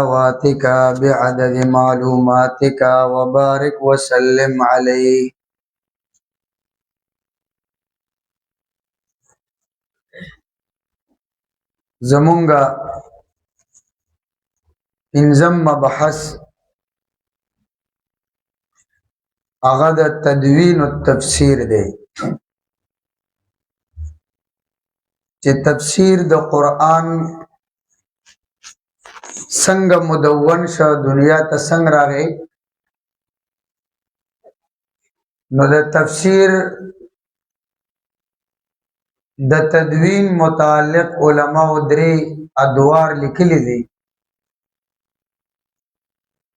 صلواتك بعدد معلوماتك وبارك وسلم عليه. زمونگا انزم مبحث اغد تدوین التفسیر دے چې تفسیر د قرآن څنګه مدون شو، دنیا ته څنګه راغی. نو د تفسیر د تدوین متعلق علماء درې ادوار لیکلي دي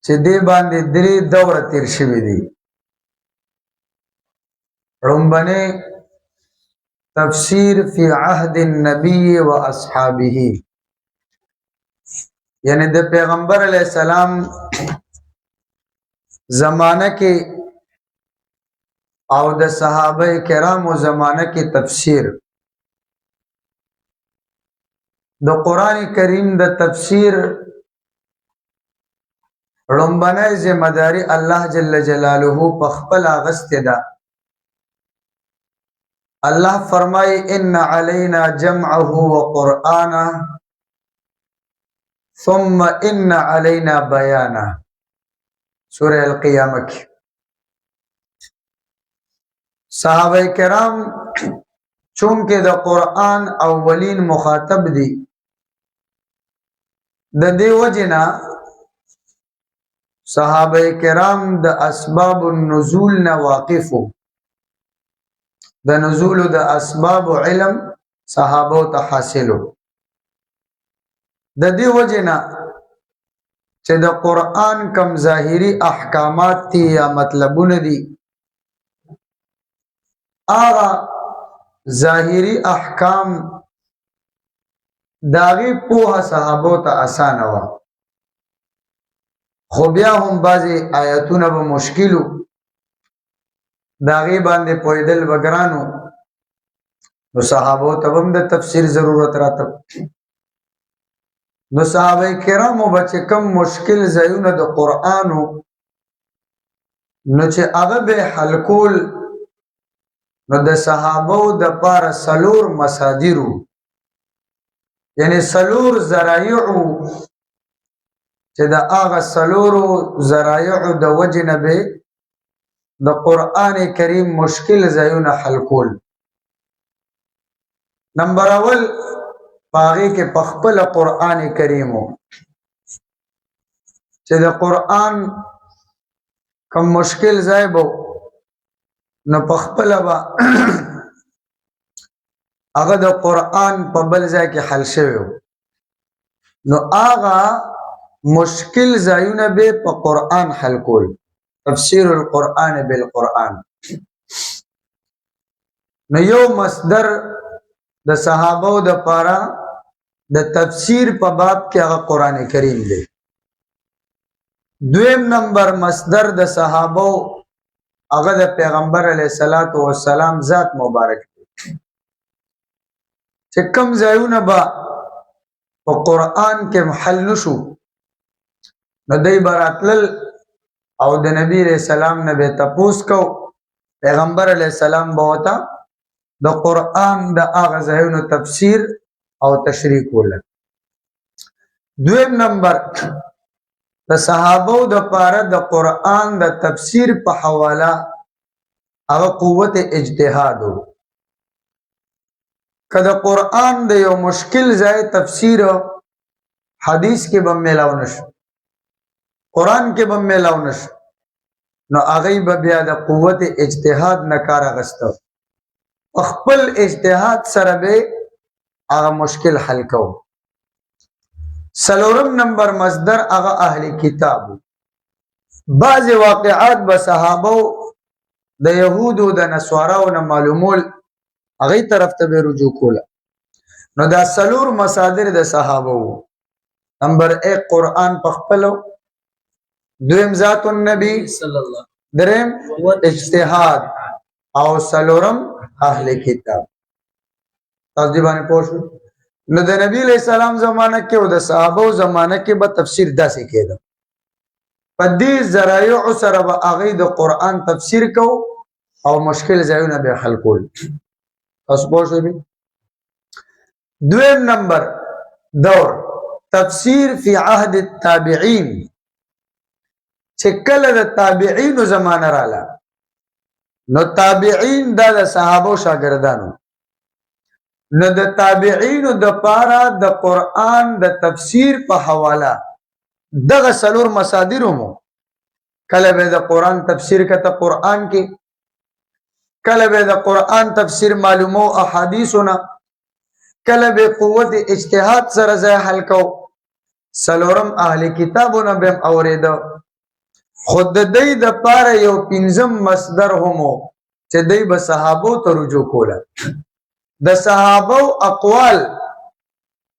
چې دې باندې درې دوره تیر شوي دي. لومبنه تفسیر فی عهد النبی و اصحابه، یعنی د پیغمبر علیہ السلام زمانہ کې او د صحابه کرامو زمانہ کې تفسیر. د قرآن کریم د تفسیر لومبنه ذمہ داری الله جل جلاله په خپل اغسته ده. الله فرمای ان علینا جمعه وقرآنه ثم ان علینا بیانه، سورہ القیامہ کی. صحابہ کرام چونکہ د قرآن اولین مخاطب دی، د دې وجنا صحابہ کرام د اسباب النزول نه واقفو. د نزول د اسباب علم صحابه ته حاصلو. د دې وجنا چې د قرآن کم ظاهری احکامات دي یا مطلبونه دي، هغه ظاهری احکام داغي پوها صحابه ته آسان و، خو بیا هم بعضی آیاتونه به مشکلو، داغي باندې پویدل بګرانو، نو صحابه ته هم د تفسیر ضرورت راته. نو صحابه کرامو بچ کم مشکل ځایونه د قرآنو نو چې هغه به حل کول، نو د صحابه د پاره سلور مصادرو، یعنی سلور ذرایعو چې د هغه سلورو ذرایعو د وجنه به د قرآن کریم مشکل ځایونه حل کول. نمبر اول پاغي کې پخپل قرآن کریمو چې د قرآن کم مشکل ځای بو نو پخپل با هغه د قرآن په بل ځای کې حل شوی، نو هغه مشکل ځایونه به په قرآن حل کول. تفسیر القرآن بالقرآن. نو یو مصدر د صحابه د پاره د تفسیر په باب کې هغه قرآن کریم دی. دویم نمبر مصدر د صحابه هغه د پیغمبر علیه الصلاۃ والسلام ذات مبارک دی، چې کوم ځایونه به په قرآن کې محل نشو نو دی براتل او د نبی علیہ السلام نه به تپوس کو، پیغمبر علیہ السلام به وتا د قرآن د هغه ځایونو تفسیر او تشریح کول. دویم نمبر د صحابه د پاره د قرآن د تفسیر په حواله هغه قوت اجتهاد و. کله قرآن د یو مشکل ځای تفسیر حدیث کې به ملاو نشو، قرآن کې به ملاو نشو، نو هغه به بیا د قوت اجتهاد نه کار اخیسته، خپل اجتهاد سره به هغه مشکل حل کو. سلورم نمبر مصدر هغه اهل کتاب. بعض واقعات به صحابه د يهودو د نصاراو نه معلومول، هغه طرف ته به رجوع کوله. نو دا سلور مصادر د صحابه وو. نمبر 1 قرآن پخپلو، دویم ذات النبی صلی الله، دریم اجتهاد، او سلورم اهل کتاب. تاسو دی باندې پوښتنه. نو د نبی علیہ السلام زمانہ کې او د صحابه زمانہ کې به تفسیر داسې کېده په دې ذرایع سره به هغه د قران تفسیر کو او مشکل ځایونه به حل کول تاسو پوه شئ دویم نمبر دور تفسیر فی عهد التابعین چې کله د تابعین زمانہ رااله نو تابعین دا د صحابه شاګردانو نو د تابعین د پارا د قران د تفسیر په حواله دغه سلور مصادر مو کله به د قران تفسیر کته قران کې کله به د قران تفسیر معلومو احادیثونه کله به قوت اجتهاد سره ځای حل کو سلورم اهل کتابونه به اوریدو خود د دې د پاره یو پنځم مصدر همو چې دای به صحابو ته رجوع کوله د صحابو اقوال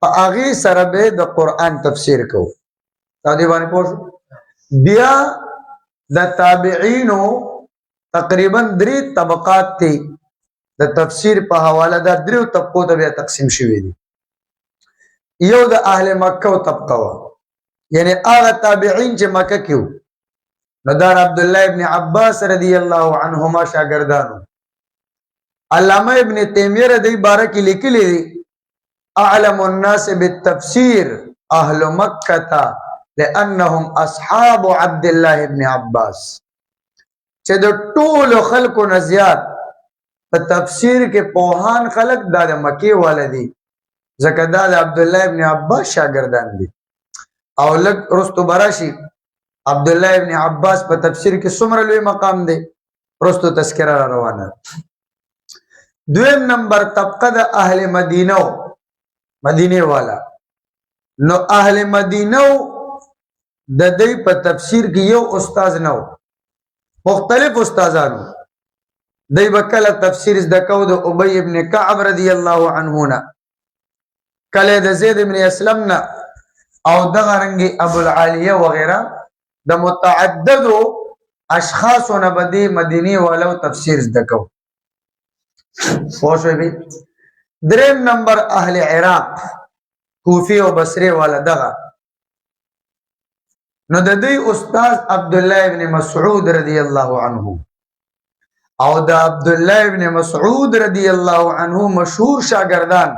په هغه سره به د قران تفسیر کو دا دی باندې پوښ بیا د تابعینو تقریبا 3 طبقات دي د تفسیر په حواله د 3 طبقو ته بیا تقسیم شوی دي یو د اهل مکه او طبقه یعنی هغه تابعین چې مکه کې ندار عبد الله ابن عباس رضی الله عنهما شاگردانو علامہ ابن تیمیہ رضی بارک لیکلی اعلم الناس بالتفسیر اهل مکہ لانهم اصحاب عبد الله ابن عباس چې د ټول خلکو نزيات په تفسیر کې پوهان خلق د مکی والدي ځکه د عبد الله ابن عباس شاگردان دي او لک رستو براشي عبد الله ابن عباس په تفسیر کې څومره لوی مقام دی پرستو تذکرہ روانه دویم نمبر طبقه د اهل مدینه مدینه والا نو اهل مدینه د دې په تفسیر کې یو استاد نو مختلف استادانو دای وکاله تفسیر د کو د ابی ابن کعب رضی الله عنه نا کله د زید ابن اسلم نا او دغه رنگي ابو العالیه وغیرہ د متعدد اشخاص نه بدی مدینی والو تفسیر دکو پوښوي به دریم نمبر اهل عراق کوفی او بصره والا دغه نو د دې استاد عبد الله ابن مسعود رضی الله عنه او د عبد الله ابن مسعود رضی الله عنه مشهور شاگردان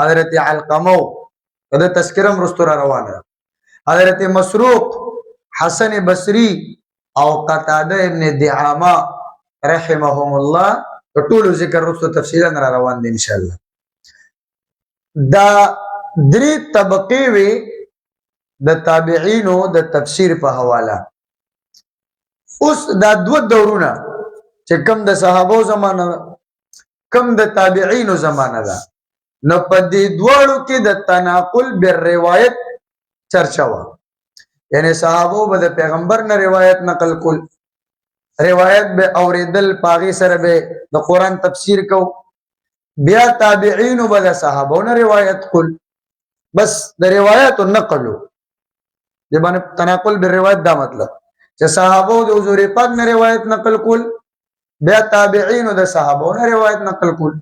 حضرت علقمه د تذکرہ مرستور روانه حضرت مسروق حسن بصری او قتاده ابن دعامه رحمهم الله ټول ذکر رسو تفصیلا را روان دي ان شاء الله دا 3 طبقه وی د تابعینو د تفسیر په حواله اوس دا 2 دورونه چې کم د صحابه زمانه کم د تابعینو زمانه ده نو په دې دوړو کې د تناقل بالروایت چرچا و یعنی صحابه به د پیغمبر نه روایت نقل کول روایت به اوریدل پاغي سره به د قران تفسیر کو بیا تابعین به د صحابه نه روایت کول بس د روایت نقلو د باندې تناقل بالروایت دا مطلب چې صحابه د حضور پاک نه روایت نقل کول بیا تابعین د صحابه نه روایت نقل کول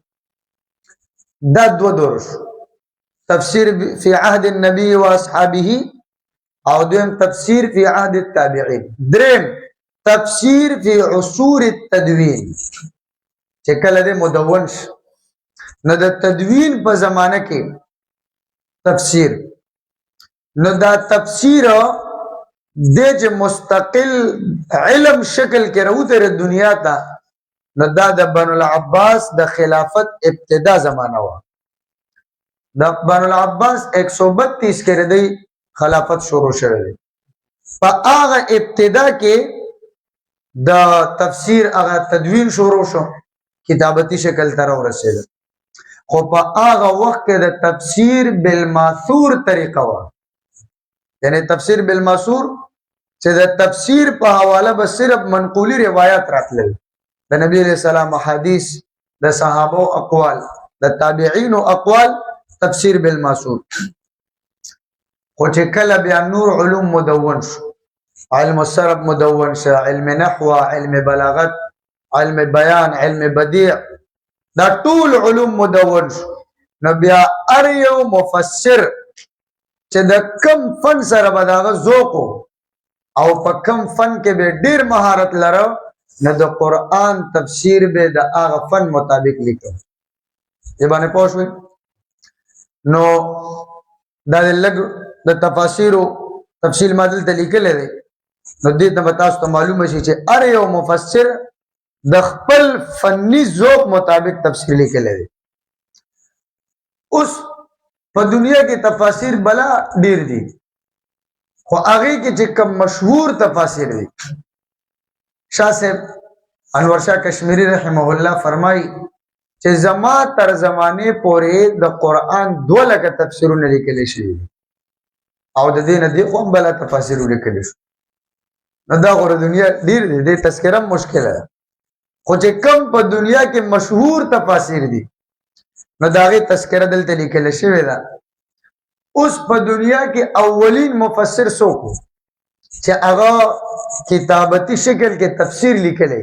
دا 2 دور تفسیر فی عهد النبی و اصحابه او دویم تفسیر فی عهد التابعین دریم تفسیر فی عصور التدوین چې کله د مدون نو د تدوین په زمانه کې تفسیر نو دا تفسیر د مستقل علم شکل کې راوته دنیا ته نو دا د بنو العباس د خلافت ابتدا زمانہ و د بنو العباس 132 کې ردی خلافت شروع شوه په هغه ابتدا کې د تفسیر هغه تدوین شروع شو کتابتی شکل تر ورسېد خو په هغه وخت کې د تفسیر بالماثور طریقه و یعنی تفسیر بالماثور چې د تفسیر په حواله به صرف منقولی روایت راتلل د نبی علیہ السلام حدیث د صحابه اقوال د تابعین اقوال تفسیر بالماثور خو چې کله بیا نور علوم مدون شو علم الصرف مدون شو علم نحو علم بلاغت علم بیان علم بدیع دا ټول علوم مدون شو نو بیا ار یو مفسر چې د کم فن سره به دغه ذوق او په کم فن کې به ډیر مهارت لرو نو د قرآن تفسیر به د هغه فن مطابق لیکو دې باندې پوه شوئ نو دا لږ د تفاسیرو تفصیل ما دلته لیکلی دی نو دې ته به تاسو ته معلومه شي چې هر یو مفسر د خپل فني ذوق مطابق تفسیر لیکلی دی اوس په دنیا کې تفاسیر بلا ډیر دي خو هغه کې چې کوم مشهور تفاسیر دي شاه صاحب انور شاه کشمیری رحمه الله فرمایي چې زما تر زمانه پورې د قرآن 2 لکه تفسیرونه لیکل شوي او د دې نه دی خو بل تفاسیر لیکل شي نو دا غره دنیا ډیر دي د تذکرہ مشکل ده خو چې کم په دنیا کې مشهور تفاسیر دي نو داغه تذکرہ دلته لیکل شوی ده اوس په دنیا کې اولین مفسر څوک چې هغه کتابتی شکل کې تفسیر لیکلی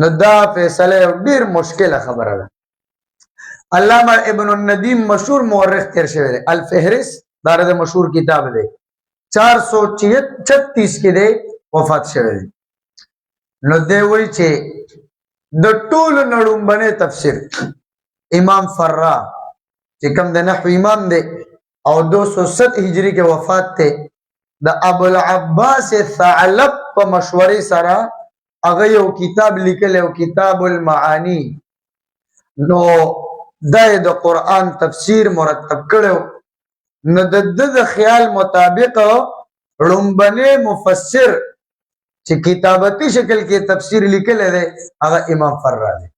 نو دا فیصله ډیر مشکله خبره ده علامه ابن الندیم مشهور مورخ تیر شوی دی الفهرس دا د مشهور کتاب دی 436 کې دی وفات شوی دی نو دی وایي چې د ټولو نړومبنې تفسیر امام فرا چې کوم د نحو امام دی او 207 هجری کې وفات ته د ابو العباس ثعلب په مشورې سره هغه یو کتاب لیکلی او کتاب المعانی نو د قرآن تفسیر مرتب کړو نو د خیال مطابق لومبنی مفسر چې کتابتی شکل کې تفسیر لیکلی دی هغه امام فرا دی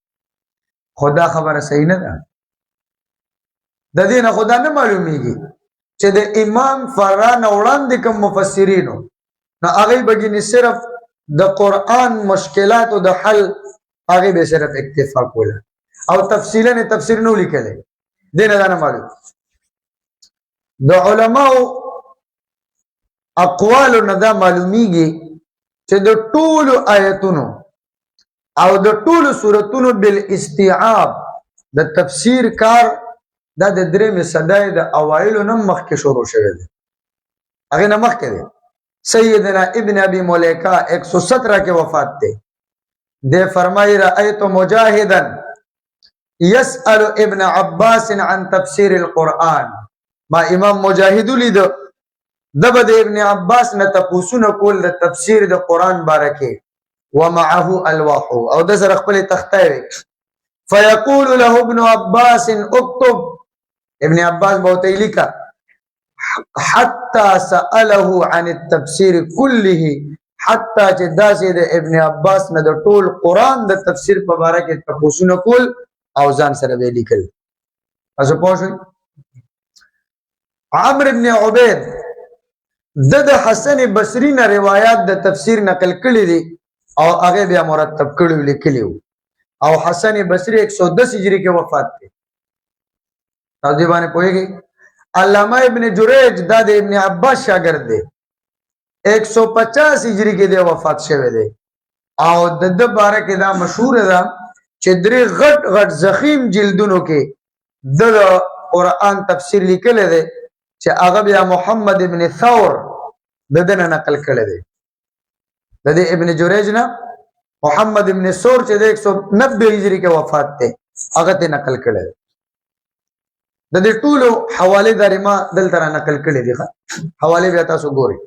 خدا خبره صحیح نه ده د دې نه خدا نه معلومیږي چې د امام فرا نه وړاندې کوم مفسرینو نو هغه بګینی صرف د قرآن مشکلات او د حل هغه به صرف اکتفا کوله او تفصیلا تفسیر نو لیکلی دې نه معلوم د علماو اقوال نه دا معلومیږي چې د ټولو آیتونو او د ټولو سورتونو بالاستيعاب د تفسیر کار دا د درېمې صدای د اوایلو نه مخکې شروع شوی دی هغه نه مخکې دی سیدنا ابن ابي مليكه 117 کې وفات دی د فرمایي رأيت مجاهدا يسأل ابن عباس عن تفسير القرآن ما امام مجاهد لید دبه د ابن عباس نه تپوسونه کول د تفسیر د قرآن بارکه ومعه الواح او د سره خپل تخته فيقول له ابن عباس اكتب ابن عباس بہت لیکا حتى سأله عن التفسير كله حتى چې داسې د ابن عباس نه د ټول قرآن د تفسیر په باره کې تپوسونه کول او ځان سره به لیکل تاسو پوه شئ عمرو ابن عبید د حسن بصری نه روایت د تفسیر نقل کړي دي او هغه بیا مرتب کړي لیکلي او حسن بصری 110 هجری کې وفات دي تاسو دی باندې پوهیږئ علامہ ابن جریج د ابن عباس شاګرد دی 150 هجری کې دی وفات شوی دی او د باره کې دا مشهور ده چې درې غټ غټ زخیم جلدونو کې د قرآن تفسیر لیکلی دی چې هغه بیا محمد ابن ثور د دنه نقل کړی دی د ابن جریج نه محمد ابن ثور چې د 190 هجری کې وفات دی هغه ته نقل کړی دی د دې ټولو حواله درې ما دلته را نقل کړي دي حواله بیا تاسو ګورئ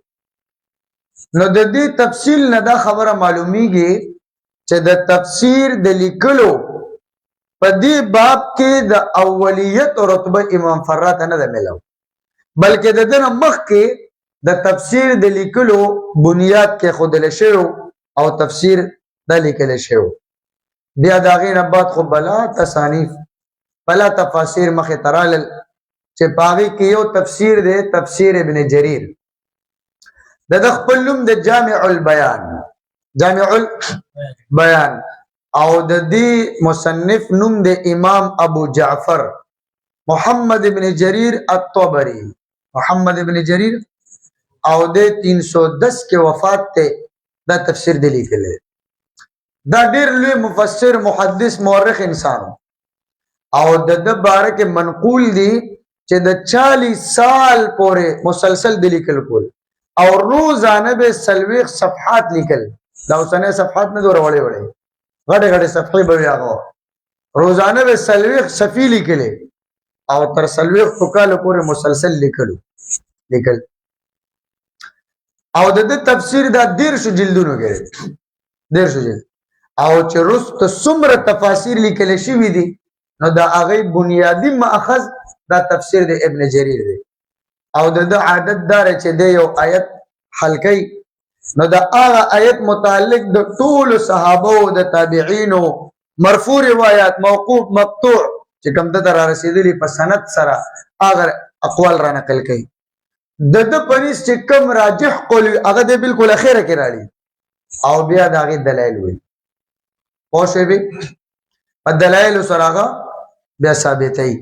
نو د دې تفصیل نه دا خبره معلومیږي چې د تفسیر د لیکلو په دې باب کې د اولیت رتبه امام فرا ته نه ده ملو بلکې د دې مخ کې د تفسیر د لیکلو بنیاد کې خودل شو او تفسیر د لیکل شو بیا دا غیر بعد خو بلا تصانیف بلا تفاسیر مخه ترال چې پاغي کې یو تفسیر دی تفسیر ابن جریر د خپل نوم د جامع البیان او د دې مصنف نوم د امام ابو جعفر محمد ابن جریر الطبری محمد ابن جریر او د 310 کې وفات ته دا تفسیر دی لیکل دا ډیر لوی مفسر محدث مورخ انسان او د باره کې منقول دي چې د 40 سال پورې مسلسل د لیکل کول او روزانه به 40 صفحات لیکل. دا اوسنه صفحات نه دوره وړي وړي غټه غټه صفحې به هغه روزانه به 40 صفحې لیکل او تر 40 کال پورې مسلسل لیکل او د تفسیر دا 150 جلدونو کې 150 جلد او چې رست څومره تفاسیر لیکل شوی دي نو دا هغه بنیادی ماخذ دا تفسیر د ابن جریر دی او د عادت دار چې د یو آیت حل کوي نو دا هغه آیت متعلق د ټول صحابه او د تابعین مرفوع روایت موقوف مقطوع چې کوم ته را رسیدلی په سند سره هغه اقوال را نقل کوي د پنځ چې کوم راجح قول هغه د بالکل اخیره کې راړي او بیا دا غي دلایل وي او شی به په دلایل سره هغه بیا ثابتای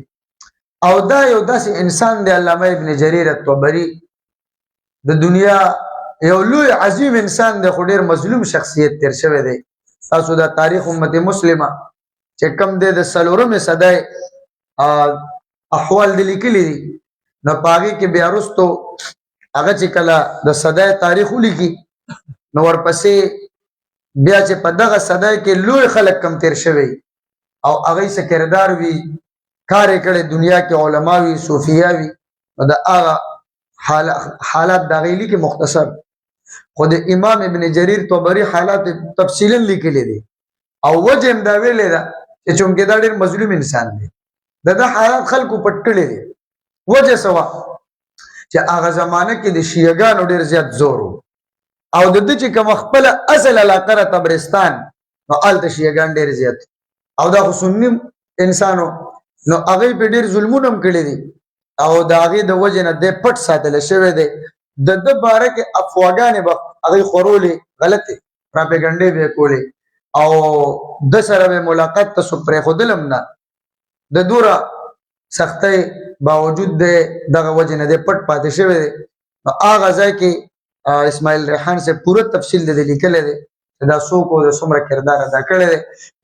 او دا یو داسې انسان دی علامه ابن جریر الطبری د دنیا یو لوی عظیم انسان دی خو ډیر مظلوم شخصیت تیر شوی دی تاسو دا تاریخ امت مسلمه چې کم دی د سلورمه صدای احوال د لیکلي دي نو پاګه کې بیا وروستو هغه چې کله د صدای تاریخ ولیکي نو ورپسې بیا چې په دغه صدای کې لوی خلک کم تیر شوی او هغه څه کردار وی کار کړي دنیا کې علما وی صوفیا وی دا هغه حالات دا غیلی کې مختصر خود امام ابن جریر طبری حالات تفصیلا لیکلي دي او وجه هم دا ویلې ده چې چونکه دا ډېر مظلوم انسان دی دا حالات خلکو پټ کړي دي وجه سوا چې هغه زمانه کې د شیعاګانو ډېر زیات زور او د دې چې کوم خپل اصل علاقه تبرستان نو آلته شیعاګان ډېر زیات او دا سنی انسانو نو هغه په ډېر ظلمونه هم کړي دي او دا هغه د وجه نه د پټ ساتل شوی دی د باره کې افواګانې به هغه خورولې غلطه پروپاګاندا به کولې او د سره به ملاقات تاسو پرې خودلم نه د دوره سختۍ باوجود دغه وجه نه د پټ پاتې شوی دی هغه ځای کې اسماعیل ریحان سے پوره تفصیل د لیکل دي دا څوک او د څومره کردار ادا کړی دی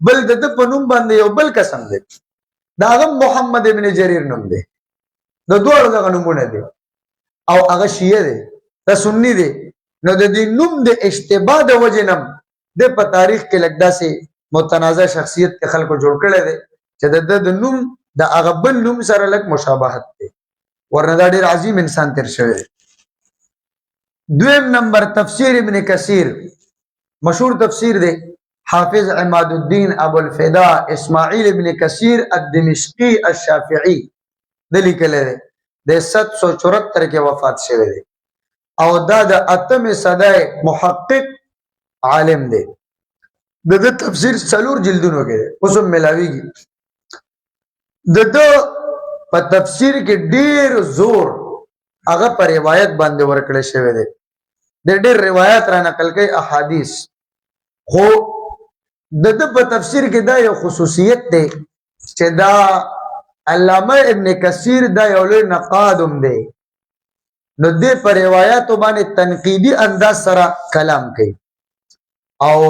بل د په نوم باندې یو بل قسم دی دا محمد ابن جریر نوم دی د دوه دغه نومونه دي او هغه شیعه دی دا سنی دی نو د دې نوم د اشتباه د وجه نم د په تاریخ کې لګدا سي متنازع شخصیت کې خلکو جوړ کړي دي چې د نوم د هغه بل نوم سره لږ مشابهت دی ورنه دا ډېر عظیم انسان تیر شوی دی. دویم نمبر تفسیر ابن کثیر مشهور تفسیر دی حافظ عماد الدین ابو الفداء اسماعیل ابن کثیر الدمشقی الشافعی دلی کله دی د 774 کې وفات شوی دی او دا د اتمه صدای محقق عالم دی د تفسیر څلور جلدونو کې اوس ملاویږي د په تفسیر کې ډیر زور هغه پر روایت باندې ورکړل شوی دی د ډیر روایت را نقل کوي احادیث خو د په تفسیر کې دا یو خصوصیت دی چې دا علامه ابن کثیر دا یو لوی نقادم دی نو دې پر روایتو باندې تنقیدی انداز سره کلام کوي او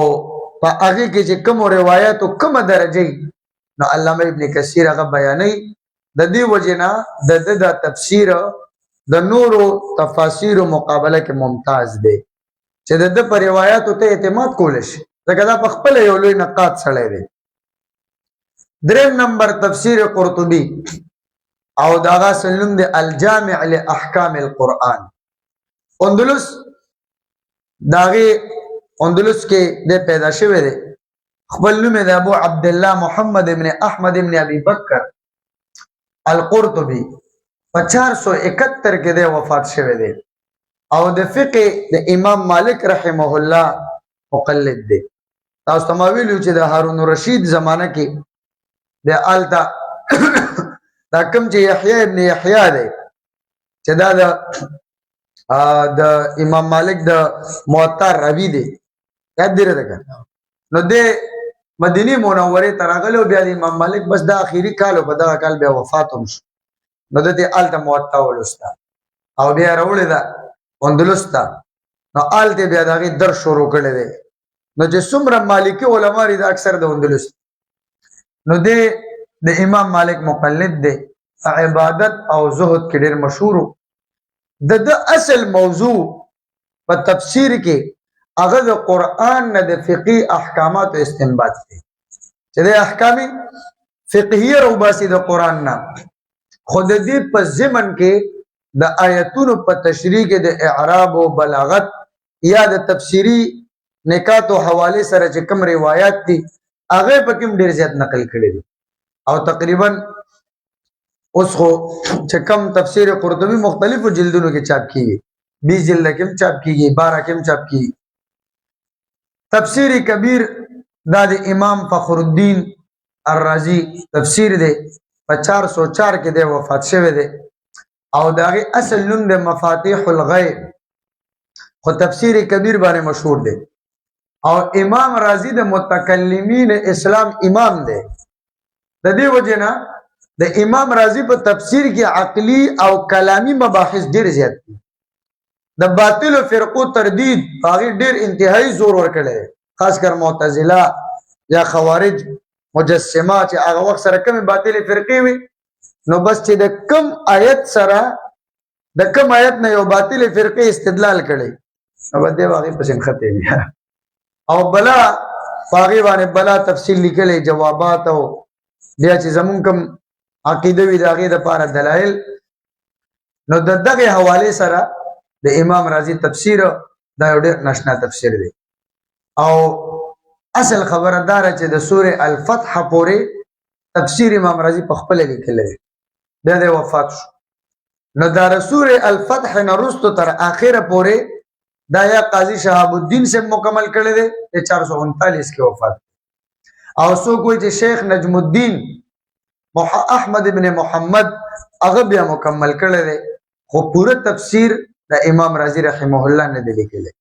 په هغه کې چې کوم روایتو کوم درجه نو علامه ابن کثیر هغه بیانوي د دې وجنه د تفسیر د نورو تفاسیر مقابله کې ممتاز دی چې د پر روایتو ته اعتماد کول شي ځکه دا په خپل یو لوی نقاد سره دی. دریم نمبر تفسیر قرطبی او داغه سلم دی الجامع لاحکام القرآن اندلس داغه اندلس کې د پیدا شوی دی خپل نوم دی ابو عبد الله محمد ابن احمد ابن ابي بکر القرطبي 471 کې د وفات شوی دی او د فقه د امام مالک رحمه الله مقلد دی. تاسو ته ویلو چې د هارون رشید زمانہ کې د آلتا دا کوم چې یحیی ابن یحیی دی چې دا د امام مالک د موطا راوی دی یاد دی راته نو د مدینه منوره ته راغلو بیا د امام مالک بس د اخیری کالو په دغه کال بیا وفات هم شو نو د آلتا موطا ولستا او بیا راوړی دا اندلس ته نو آلته بیا دغه در شروع کړی دی نو چې څومره مالکی علما دي دا اکثر د اندلس نو د د امام مالک مقلد دی عبادت او زهد کې ډېر مشهور د اصل موضوع په تفسیر کې هغه د قرآن نه د فقهي احکامات استنباط دی چې د احکام فقهیه روباسي د قرآن نه خود دې په ضمن کې د آیتونو په تشریح کې د اعراب او بلاغت یا د تفسیری نکات او حواله سره چې کوم روایت دي هغه په کوم ډیر زیات نقل کړي دي او تقریبا اوس خو چې کوم تفسیر قرطبي مختلفو جلدونو کې چاپ کیږي 20 جلد کې چاپ کیږي 12 کې چاپ کیږي تفسیر کبیر دا د امام فخر الدین الرازی تفسیر دی په 404 کې د وفات شوه دی او داغه اصل نوم د مفاتيح الغیب خو تفسیر کبیر باندې مشهور دی او امام رازی د متکلمین اسلام امام دی د دې وجنه د امام رازی په تفسیر کې عقلی او کلامی مباحث ډیر زیات دي د باطل فرقو تردید هغه ډیر انتهایی زور ورکړي خاص کر معتزله یا خوارج مجسمه چې هغه وخت سره کوم باطل فرقې وي نو بس چې د کم آیت سره د کم آیت نه یو باطل فرقې استدلال کړي نو بده واغې پسند خطه بیا او بلا باغی باندې بلا تفصیل لیکلې جوابات او بیا چې زمون کوم عقیده وی داغه د پاره دلایل نو دغه حواله سره د امام رازی تفسیر دا یو ډېر ناشنا تفسیر دی او اصل خبردار چې د سوره الفتح پورې تفسیر امام رازی په خپل لیکل دی د وفات شو نو دا سوره الفتح نرست تر اخره پورې دا یا قاضی شهاب الدین سے مکمل کړی دی 439 کې وفات او سو کوئی چې شیخ نجم الدین احمد ابن محمد هغه بیا مکمل کړی دی خو پوره تفسیر د امام رازی رحمه الله نه دی لیکلی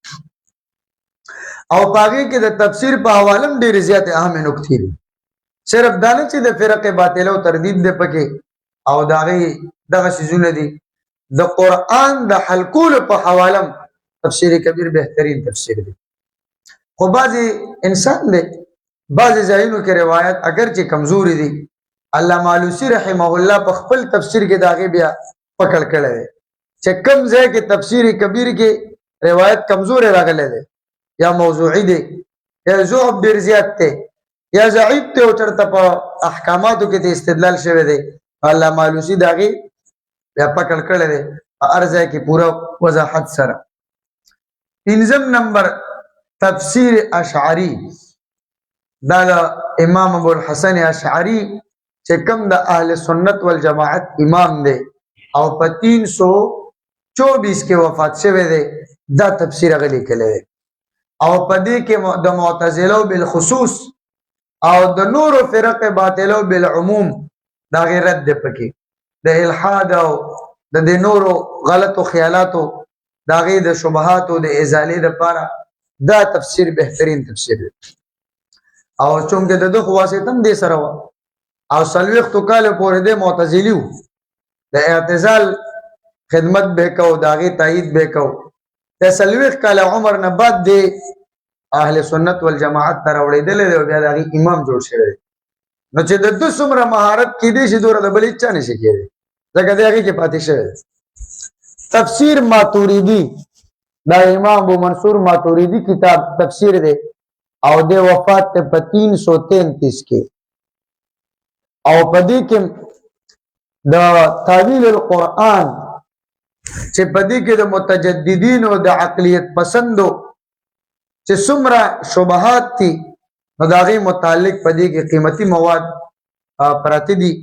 او باقي کې د تفسیر په حواله ډېر زیات اهم نکتې دي صرف دانه چې د فرق باطله او تردید ده پکې او دغه شیزونه دي د قران د حلقول په حواله تفسیر کبیر بهترین تفسیر دی خو بعضی انسان دی بعضی ځایونو کې روایت اگر چې کمزوري دي علامه علوسی رحمه الله په خپل تفسیر کې داغه بیا پکړ کړی دی چې کم ځای کې تفسیر کبیر کې روایت کمزور راغلی دی یا موضوعی دی یا ضعف ډیر زیات دی یا ضعیف دی او چرته په احکاماتو کې استدلال شوی دی علامه علوسی داغه بیا پکړ کړی دی ارزه کې پورا وضاحت سره پنځم نمبر تفسیر اشعری دا امام ابو الحسن اشعری چې کوم د اهل سنت والجماعت امام دی او په 324 کې وفات شوی دی دا تفسیر غلی کړي او په دې کې د معتزله بالخصوص او د نور فرق باطله بالعموم دا غیر رد پکې د الحاد او د نور غلط خیالاتو دا غي د شبهات او د ازاله لپاره دا تفسیر بهترین تفسیر دی او چونګه د دوه واسطه هم دې سره او سلوخت کال پورې د معتزلیو د اعتزال خدمت به کو داغي تایید به کو د سلوخت کال عمر نه بعد د اهل سنت والجماعت تر وړېدل او بیا داغي امام جوړ شوی نو چې د دوه څومره مهارت کې دي چې دوره د بل اچا نشي کېږي ځکه داغي کې پاتې شوی تفسیر ماتوریدی دا امام ابو منصور ماتوریدی کتاب تفسیر دی او د وفات په 333 کې او په دې کې د تعویل القرآن چې په دې کې د متجددین او د عقلیت پسندو چې څومره شبهات دي نو دا غي متعلق په دې کې قیمتي مواد پراته دي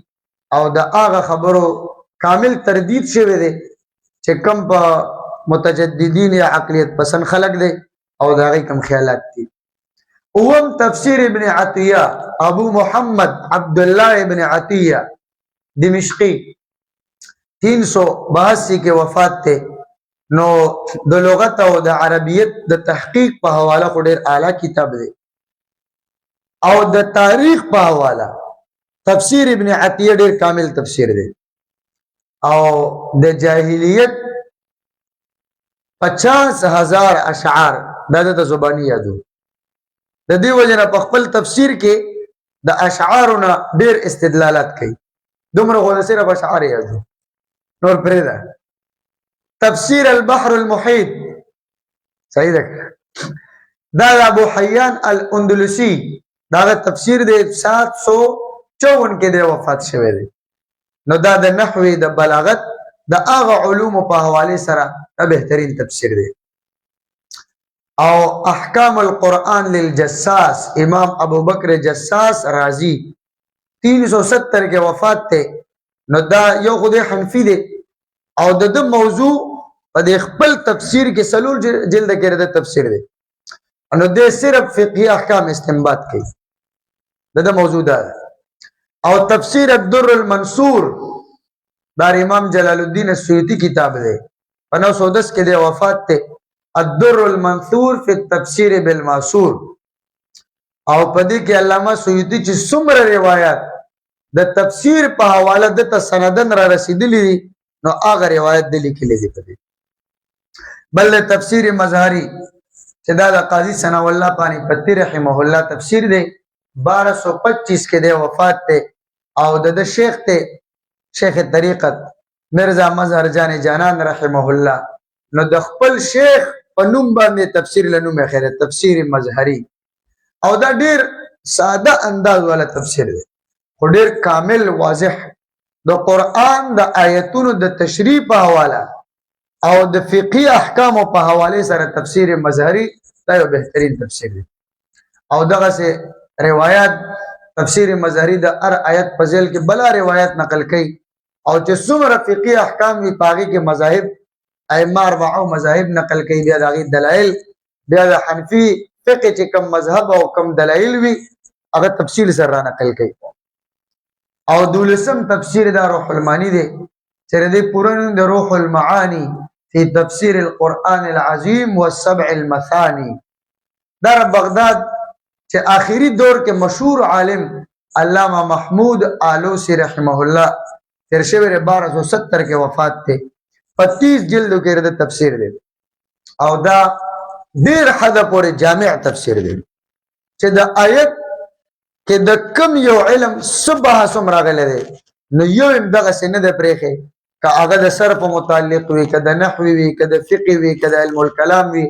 او د هغه خبرو کامل تردید شوی دی چې کم په متجددین یا عقلیت پسند خلق دی او دا غي کم خیالات دي اوم تفسیر ابن عطیہ ابو محمد عبداللہ ابن عطیہ دمشقی 382 کې وفات ته نو د لغت او د عربیت د تحقیق په حواله خو ډیر اعلی کتاب دی او د تاریخ په حواله تفسیر ابن عطیہ ډیر کامل تفسیر دی او د جاهلیت 50,000 اشعار د زبانی یادو د دې وجنه په خپل تفسیر کې د اشعارنا ډیر استدلالات کوي دومره غو صرف اشعار یادو نور پرېدا تفسیر البحر المحیط صحیح ده دا ابو حیان الاندلسی دا تفسیر د 754 کې د وفات شوی دی نو دا د نحوی د بلاغت د هغه علوم په حواله سره د بهترین تفسیر دی او احکام القرآن للجساس امام ابو بکر جساس رازی 370 کې وفات ته نو دا یو خدای حنفی دی او د موضوع په خپل تفسیر کې سلول جلد کې د تفسیر دی نو د صرف فقهی احکام استنباط کوي دا موضوع ده او تفسیر الدر المنصور دا امام جلال الدین السیوطی کتاب دی په 910 کې د وفات ته الدر المنثور فی التفسیر بالماسور او پدې کې علامه سیوطی چې څومره روایت د تفسیر په حواله د سندن را رسیدلی نو هغه روایت د لیکلې دي پدې بل تفسیر مظهری چې دا د قاضی ثنا الله پانی پتی رحمه الله تفسیر دی 1225 کې د وفات ته او د شیخ ته شیخ طریقت مرزا مظهر جان جانان رحمه الله نو د خپل شیخ په نوم باندې تفسیر لنوم خیره تفسیر مظهری او دا ډیر ساده انداز والا تفسیر دی خو ډیر کامل واضح د قرآن د آیتونو د تشریح په حواله او د فقهی احکام په حواله سره تفسیر مظهری دا یو بهترین تفسیر دی او دغه سه روایت تفسیر مظهری د هر آیت په ځل کې بلا روایت نقل کړي او چې څومره فقهی احکام وی پاږي کې مذاهب ائمه اربعه مذاهب نقل کړي بیا دغه دلایل بیا د حنفی فقه چې کوم مذهب او کوم دلایل وی هغه تفصیل سره نقل کړي او دولسم تفسیر دا روح المانی دی چې دې پورن د روح المعانی فی تفسیر القرآن العظیم والسبع المثانی در بغداد چې آخری دور کې مشهور عالم علامہ محمود آلوسی رحمه الله تیر شوی 1270 کې وفات ته 25 جلدو کې د تفسیر دی او دا ډیر حد پورې جامع تفسیر دی چې د آیت کې د کم یو علم صبح سم راغلی دی نو یو دغه سینه د پرېخه که هغه د صرف متعلق وي که د نحوی وي که د فقه وي که د علم الکلام وي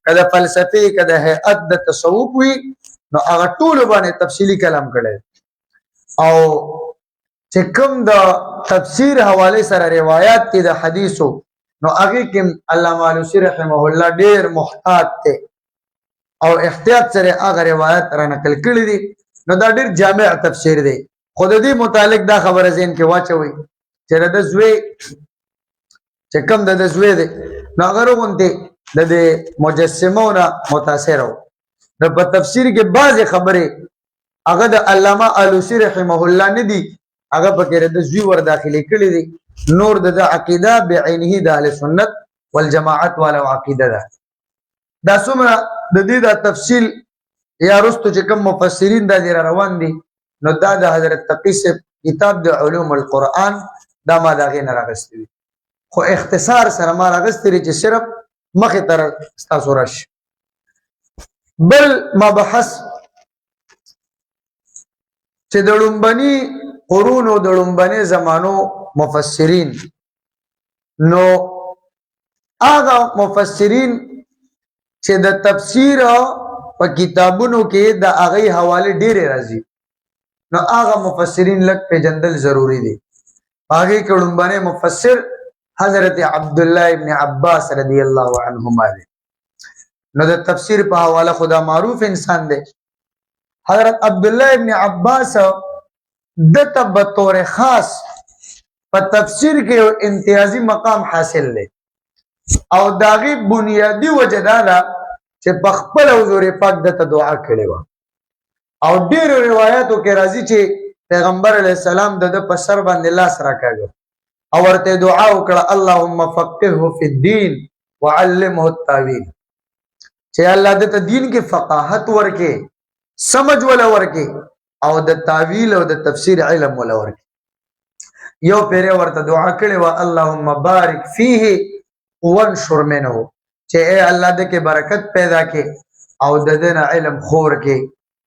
که د فلسفه که د هيئت د تصوف وي نو هغه ټول باندې تفصیلی کلام کړي او چې کوم د تفسیر حواله سره روایت دي د حدیثو نو هغه کې علامه علوسی رحمه الله ډیر محتاط ته او احتیاط سره هغه روایت را نقل کړي دي نو دا ډیر جامع تفسیر دی خود دې متعلق دا خبره زین کې واچوي چې د زوی چې کوم د زوی دی نو هغه غونته د مجسمونه متاثر وو د په تفسیر کې بعض خبره هغه د علامه علوسی رحمه الله نه دي هغه پکې د زوی ور داخلي کړي دي نور د عقیده بعینه د اهل سنت والجماعت والا عقیده ده دا څومره د دې د تفصیل یا رستو چې کوم مفسرین دا دي روان دي نو دا د حضرت تقی سے کتاب د علوم القرآن دا ما دا غي نه راغستې خو اختصار سره ما راغستې چې صرف مخه تر تاسو راشي بل مبحث چې د لومبني قرون او د لومبني زمانو مفسرین نو هغه مفسرین چې د تفسیر په کتابونو کې د هغه حواله ډېرې راځي نو هغه مفسرین لک پیجندل ضروری دي هغه کې لومبني مفسر حضرت عبد الله ابن عباس رضی الله عنهما دي نو د تفسیر په حواله خدا معروف انسان دی حضرت عبد الله ابن عباس د تبتور خاص په تفسیر کې امتیازي مقام حاصل دی او داغي بنیادی وجدادا چې په خپل حضور پاک د دعا کړي و او ډېر روایتو کې راځي چې پیغمبر علی السلام د په سر باندې لاس راکاږي او ورته دعا وکړه اللهم فقهه فی الدین وعلمه التاویل چې الله د دین کې فقاهت ورکه سمجھ ولا ورکه او د تعویل او د تفسیر علم ولا ورکه یو پیره ورته دعا کړي وا اللهم بارک فیه وانشر منه چې اے الله دې کې برکت پیدا کې او د دین علم خور کې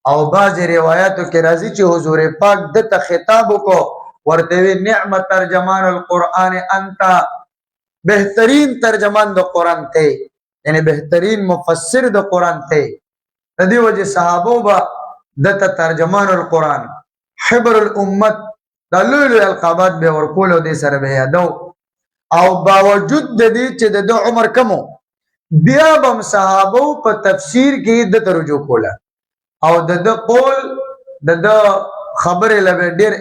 او بعض روایتو کې راځي چې حضور پاک دته خطاب وکړو ورته وی نعمت ترجمان القرآن انت، بهترین ترجمان د قرآن ته، یعنی بهترین مفسر د قرآن ته. د دې وجه صحابه با دته ترجمان القرآن، حبر الامت، دا لوی لوی القابات به ورکول او دې سره به یادو. او باوجود د دې چې د عمر کمو بیا بم صحابه په تفسیر کې د رجوع کوله او د قول د خبره لبه ډیر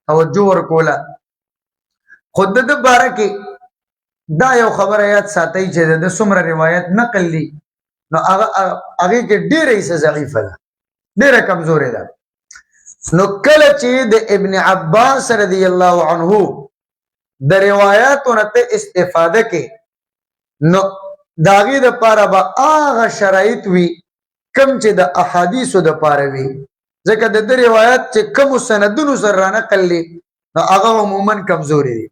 توجه ورکوله. خود د باره کې دا یو خبره یاد ساتي چې د څومره روایت نقل لی نو هغه کې ډیره یې ضعیفه ده، ډیره کمزورې ده. نو کله چې د ابن عباس رضی الله عنه د روایتونو ته استفاده کې نو داغي د پاره به هغه شرایط وي کم چې د احادیثو د پاره وي، ځکه د روایت چې کوم سندونو سره نقل لي نو هغه عموما کمزوري دي.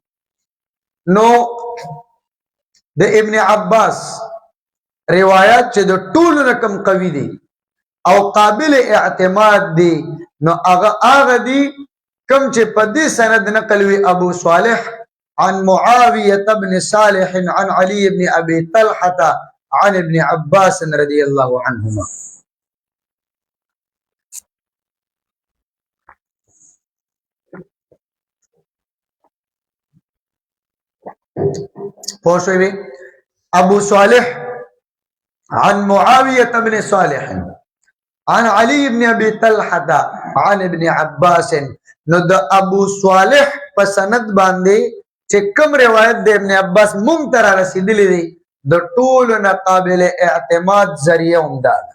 نو د ابن عباس روایت چې د ټولو رقم قوي دي او قابل اعتماد دي نو هغه دي کم چې په دې سند نقل وي ابو صالح عن معاوية بن صالح عن علي بن أبي طلحة عن ابن عباس رضي الله عنهما. پوښوي ابو صالح عن معاوية بن صالح عن علي بن أبي طلحة عن ابن عباس. نو د ابو صالح په سند باندې چې کوم روایت د ابن عباس مونږ ته را رسیدلې دي د ټولو نه قابل اعتماد ذریعہ همدا ده.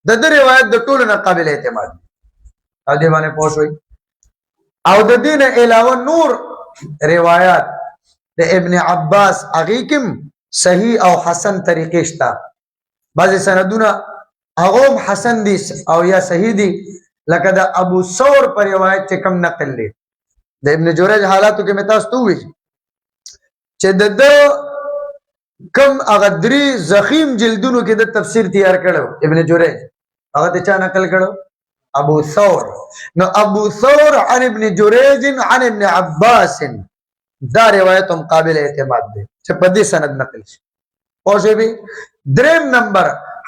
د روایت د ټولو نه قابل اعتماد او دې باندې پوښوي. او د دې نه علاوه نور روایت د ابن عباس هغه کوم صحیح او حسن طریقې شته. بعض سندونه هغه حسن دي او یا صحیح دي، لکه د ابو ثور پر روایت چې کوم نقل لري. د ابن جریج حالاتو کې متاس تو وی چې د کم هغه درې زخیم جلدونو کې د تفسیر تیار کړو ابن جریج، هغه ته چا نقل کړو؟ ابو ثور. نو ابو ثور عن ابن جریج عن ابن عباس دا روایت هم قابل اعتماد دی چې په دې سند نقل شي. او شی دریم نمبر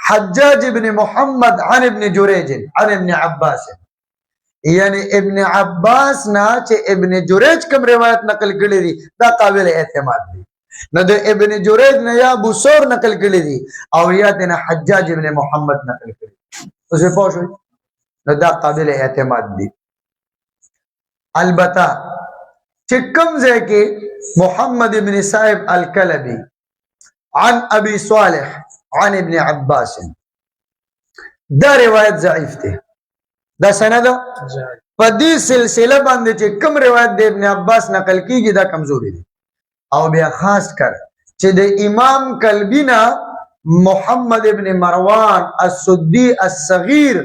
حجاج ابن محمد عن ابن جریج عن ابن عباس، یعنی ابن عباس نا چې ابن جریج کوم روایت نقل کړی دی دا قابل اعتماد دی. نو د ابن جریج نه یا ابو ثور نقل کړی دی او یا د حجاج ابن محمد نقل کړی، اوسه پوښوي نو دا قابل اعتماد دی. البته چې کوم ځای کې محمد ابن صاحب الکلبی عن ابي صالح عن ابن عباس دا روایت ضعیف دی، دا سند په دې سلسله باندې چې کوم روایت د ابن عباس نقل کیږي دا کمزوري دي. او بیا خاص کر چې د امام کلبینا محمد ابن مروان السدی الصغیر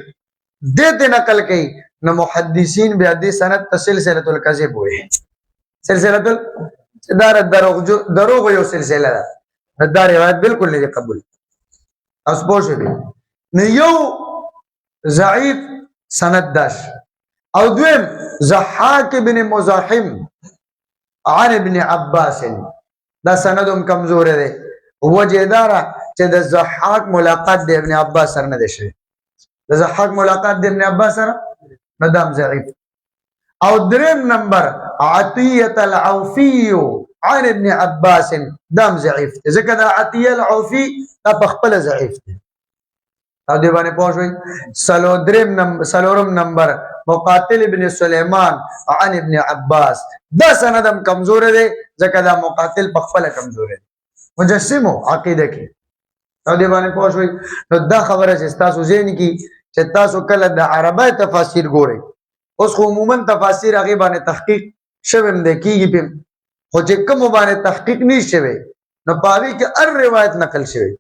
دته نقل کړي نو محدثین بیا دې سند سلسله الکذب وایي. سلسله دروغ یو سلسله ده، دا روایت بالکل نه قبول. اوس پوښتنه نو یو ضعیف سند داش او دویم ضحاک بن مزاحم عن ابن عباس دا سندم کمزور دی. وجه دارا چې د ضحاک ملاقات د ابن عباس سره نه دی شوی، د ضحاک ملاقات د ابن عباس سره ندام ضعیف. او دریم نمبر عطیه العوفی عن ابن عباس دام ضعیف دی، ځکه دا عطیه العوفی دا په خپل ضعیف دی. او دی باندې پوښوي سلورم نمبر مقاتل ابن سلیمان عن ابن عباس دا سندم کمزور دی، ځکه دا مقاتل په خپل کمزور دی مجسمو عقیده کې. او دی باندې پوښوي نو دا خبره چې تاسو ځین کی چې تاسو کله د عربی تفاسیر ګورئ، اوس عموما تفاسیر هغه باندې تحقیق شوم د کیږي په خو چې کوم باندې تحقیق نشي وي نو پاوی کې هر روایت نقل شوی،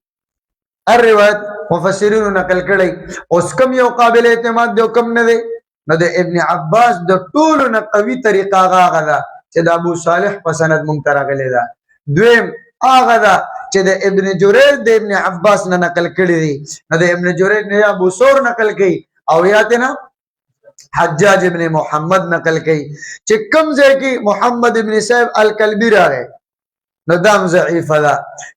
هر روایت مفسرینو نقل کړي. اوس کوم یو قابل اعتماد دی او کوم نه دی. نو د ابن عباس د ټولو نه قوي طریقه هغه ده چې د ابو صالح په سند مونږ ته راغلی ده. دویم هغه ده چې د ابن جریج د ابن عباس نه نقل کړي دي، نو د ابن جریج نه ابو ثور نقل کړي او یاتنا حجاج ابن محمد نقل کړي چې کوم ځای کې محمد ابن صاحب الکلبی راغی نو دام ضعیف ده،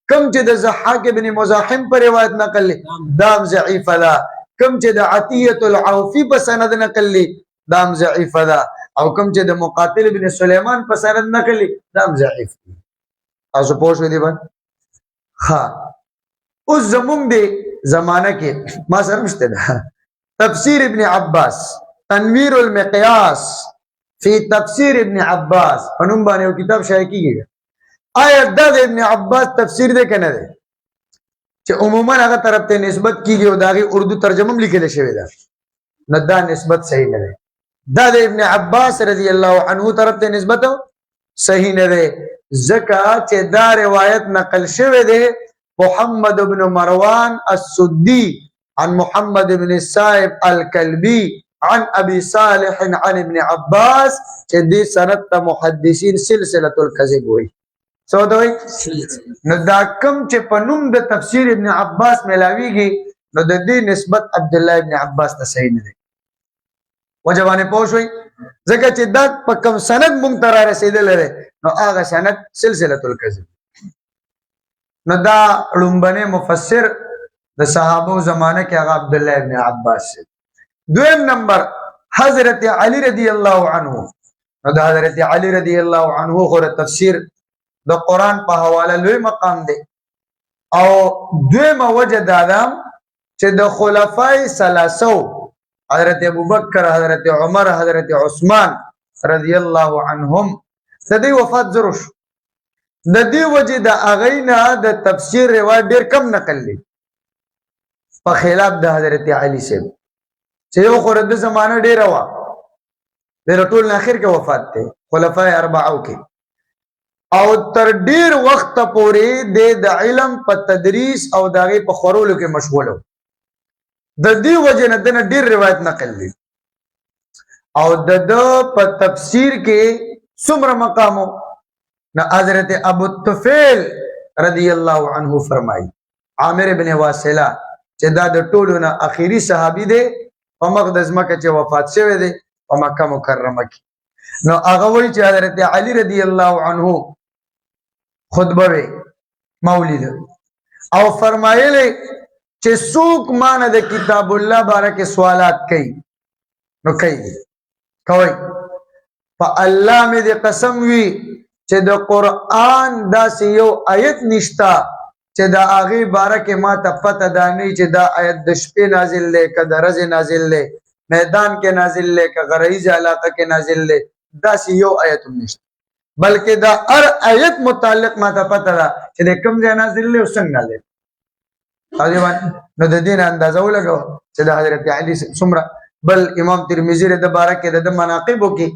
کوم چې د ضحاک ابن مزاحم پر روایت نقل لی دام ضعیف ده، کوم چې د عطیه العوفی په سند نقل لی دام ضعیف ده، او کوم چې د مقاتل ابن سلیمان په سند نقل لی دام ضعیف دي. تاسو پوه شئ دی باندې ها. اوس زمونږ دی زمانہ کې ما سره مشته ده تفسیر ابن عباس تنویر المقیاس فی تفسیر ابن عباس پنوم باندې یو کتاب شایع کیږي. آیا دا د ابن عباس تفسیر دی کنه دی چې عموما هغه طرف ته نسبت کیږي او داغه اردو ترجمه هم لیکل شوی ده نه دا نسبت صحیح نه ده. دا د ابن عباس رضی الله عنه طرف ته نسبت صحیح نه ده ځکه چې دا روایت نقل شوی ده محمد بن مروان السدی عن محمد بن صائب الكلبی عن ابي صالح عن ابن عباس چې دې سند ته محدثین سلسله الكذب وایي. سو دوی نو دا کم چې په نوم د تفسیر ابن عباس ملاویږي نو د دې نسبت عبد الله ابن عباس ته صحیح نه دی. وجبانه پوښوي ځکه چې دا په کوم سند مونږ ته را رسیدل لري نو هغه سند سلسله الكذب. نو دا لومبنه مفسر د صحابه زمانه کې هغه عبد الله ابن عباس. دویم نمبر حضرت علی رضی الله عنه. نو دا حضرت علی رضی الله عنه غره تفسیر د قرآن په حواله لوی مقام دی. او دویمه وجه دا ده چې د خلفای ثلاثه حضرت ابوبکر حضرت عمر حضرت عثمان رضی الله عنهم د دې وفات ضرور شو. د دې وجه د اغینا د تفسیر روایت ډیر کم نقل دي په خلاف د حضرت علی صاحب چې یو خو د زمانه ډیر وا د ټول اخر کې وفات ته خلفای اربعه کې او تر ډیر وخت پورې د علم په تدریس او داغه په خورولو کې مشغول و. د دې وجه نه د ډیر روایت نقل دي او د په تفسیر کې څومره مقامو نہ حضرت ابو الطفیل رضی اللہ عنہ فرمائی عامر ابن واصلہ چې دا د ټولو نه اخیری صحابي دی په مقدس مکه چې وفات شوی دی په مکه مکرمه کې. نو هغه وایي چې حضرت علی رضی الله عنه خطبه وی مولد او فرمایلی چې څوک مان د کتاب الله بارکه سوالات کوي نو کوي په الله مې د قسم وی چې د قرآن داسې یو آیت نشتا چې دا هغه بارکه ما ته پته ده نه چې دا آیت د شپې نازل دی که د ورځې نازل دی میدان کې نازل دی که غریزه علاقه کې نازل دی داسې یو آیت هم نشته بلکې دا هر آیت متعلق ما ته پته ده چې د کوم ځای نازل دی او څنګه نازل نو د دې نه اندازه ولګوه چې د حضرت علي څومره. بل امام ترمذی د بارکه د مناقبو کې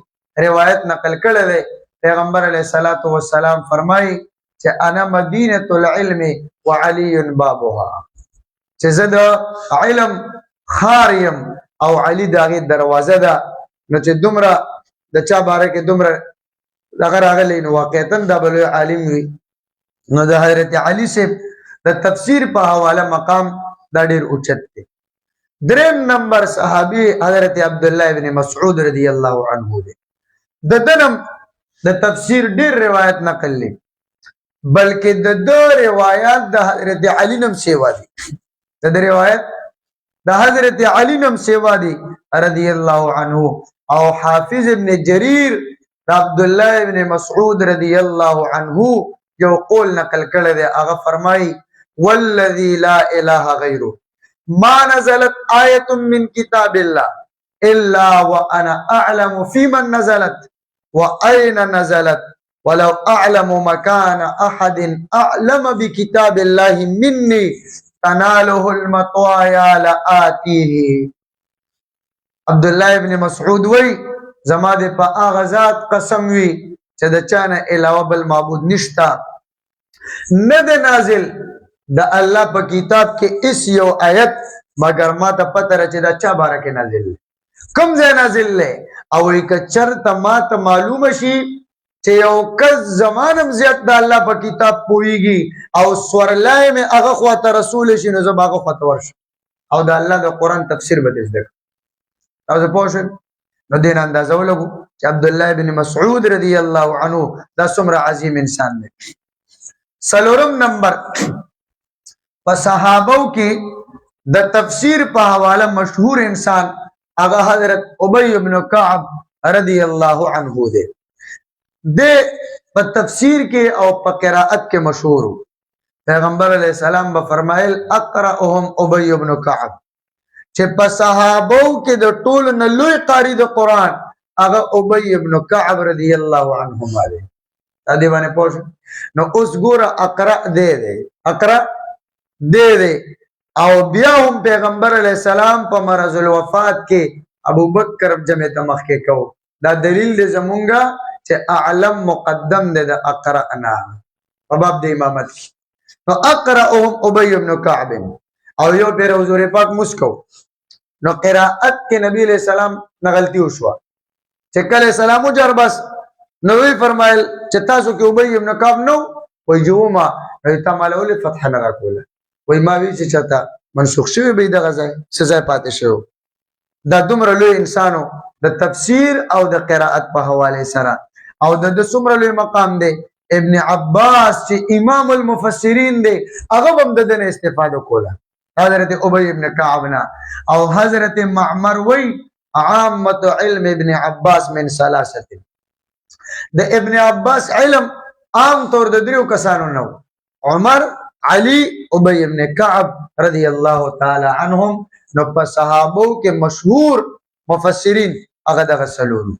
روایت نقل کړی دی پیغمبر علیہ الصلوۃ والسلام فرمایي چې انا مدینه العلم وعلی بابها چې زه د علم خاریم او علی داغه دروازه ده. نو چې دومره د چا باره کې دومره دغه راغلی نو واقعیتا دا بل عالم وي. نو د حضرت علی سے د تفسیر په حواله مقام دا ډیر اوچت دی. دریم نمبر صحابي حضرت عبد الله ابن مسعود رضی الله عنه دی. د دنم د تفسیر ډیر روایت نقل لی بلکې د دو روایت د حضرت علی نم سیوا دي د روایت د حضرت علی نم سیوا دي رضی الله عنه. او حافظ ابن جریر د عبد الله ابن مسعود رضی الله عنه یو قول نقل کړی دی هغه فرمایي والذي لا اله غیره ما نزلت آیه من کتاب الله الا وانا اعلم في من نزلت وأين نزلت ولو أعلم مكان أحد أعلم بكتاب الله مني تناله المطايا لآتيه. عبد الله ابن مسعود وی زما د په هغه ذات قسم وی چې د چانه علاوه بل معبود نشتا نه د نازل د الله په کتاب کې اس یو آیت مگر ما ته پته را چې دا چا بارکه نازل کوم ځای نازل لې او یک چرته ما ته معلومه شي چې یو کس زمانم زیات د الله په کتاب پويږي او سورلای مې هغه خواته رسول شي نو زه هغه خواته ورشم او د الله د قران تفسیر به زده تاسو پوه شئ نو دین اندازه ولګو چې عبد الله ابن مسعود رضی الله عنه دا څومره عظیم انسان دی. څلورم نمبر په صحابو کې د تفسیر په حواله مشهور انسان هغه حضرت ابی ابن کعب رضی الله عنه دی. په تفسیر کې او په قرائت کې مشهور. پیغمبر علیہ السلام به فرمایل اقرأهم ابی ابن کعب، چې په صحابو کې د ټولو نه لوی قاری د قرآن هغه ابی ابن کعب رضی الله عنهما دی. دا دی باندې پوه. نو اوس ګوره اقرأ دی او بیا هم پیغمبر علیہ السلام په مرض الوفات کې ابو بکر جمع ته مخکې کو. دا دلیل دی زمونږه چې اعلم مقدم دی د اقرأنا په باب د امامت کې. نو اقرأهم ابی ابن کعب او یو پیر حضور پاک مسکو. نو قرائت کې نبی علیہ السلام نه غلطي وشوه چې کله سلام وجر بس نو وی فرمایل چې تاسو کې ابی ابن کعب نو وای جوما ته مالول فتح نه راکوله وای ما وی چې چاته منسوخ شوی به دغه ځای سزا پاتې شو. دا دومره لوی انسانو د تفسیر او د قرائت په حواله سره او د څومره لوی مقام دی. ابن عباس چې امام المفسرین دی هغه هم د دې استفاده کوله حضرت ابی ابن کعب نه. او حضرت معمر وی عامه علم ابن عباس من ثلاثه، د ابن عباس علم عام طور د دریو کسانو نو عمر علی ابی ابن کعب رضی الله تعالی عنهم. نو په صحابو کې مشهور مفسرین هغه دغه سلورو.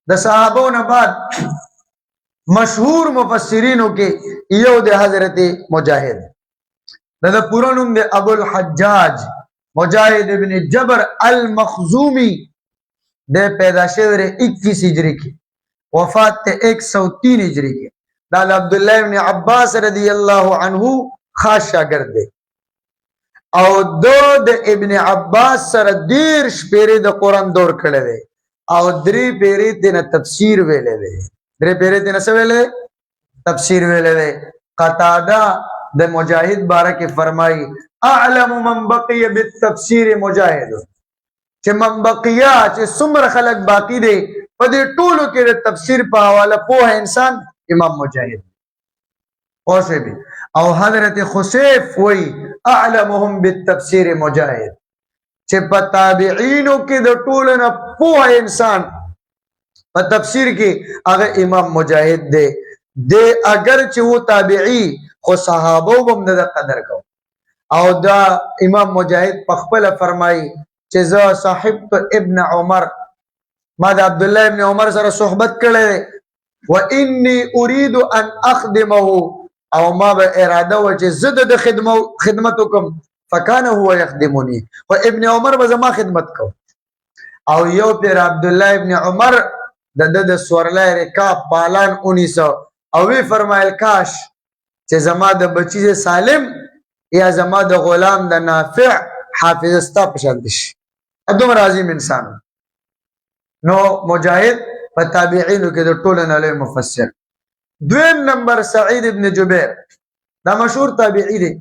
د صحابو نه بعد مشهور مفسرینو کې یو د حضرت مجاهد. دا پورا نوم دی ابو الحجاج مجاهد ابن جبر المخزومی. د پیدا شوی 21 هجری کې وفات ته 103 هجری کې. دا عبد الله ابن عباس رضی الله عنه خاص شاګرد دی او د ابن عباس سره 10 پیری د قران دور کړی دی او 3 پیری د تفسیر ویلې دی. 3 پیری د څه ویلې تفسیر ویلې دی. قتاده د مجاهد بارک فرمای اعلم من بقي بالتفسير مجاهد، چې من بقیا چې څومره خلق باقی دی په دې ټولو کې د تفسیر په حواله پوه انسان امام مجاهد اوسه. او حضرت خصیف وی اعلمهم بالتفسير مجاهد، چې په تابعینو کې د ټولو نه پوه انسان په تفسیر کې هغه امام مجاهد دی. اگر چې و تابعی خو صحابو هم د قدر کو. او دا امام مجاهد په خپل فرمایي چې زه صاحب ابن عمر، ما د عبد الله ابن عمر سره صحبت کړې و انی اريد ان اخدمه، او ما به اراده و چې زه د خدمت وکم فکان هو يخدمني و ابن عمر به زما خدمت کو. او یو پیر عبد الله ابن عمر د سورلای رکاب پالان 1900 او وی فرمایل کاش چې زما د بچی سالم یا زما د غلام د نافع حافظ استا پشان شي. ادم عظیم انسان. نو مجاهد په تابعینو کې د ټولو نه لوی مفسر. دویم نمبر سعید ابن جبیر، دا مشهور تابعی دی.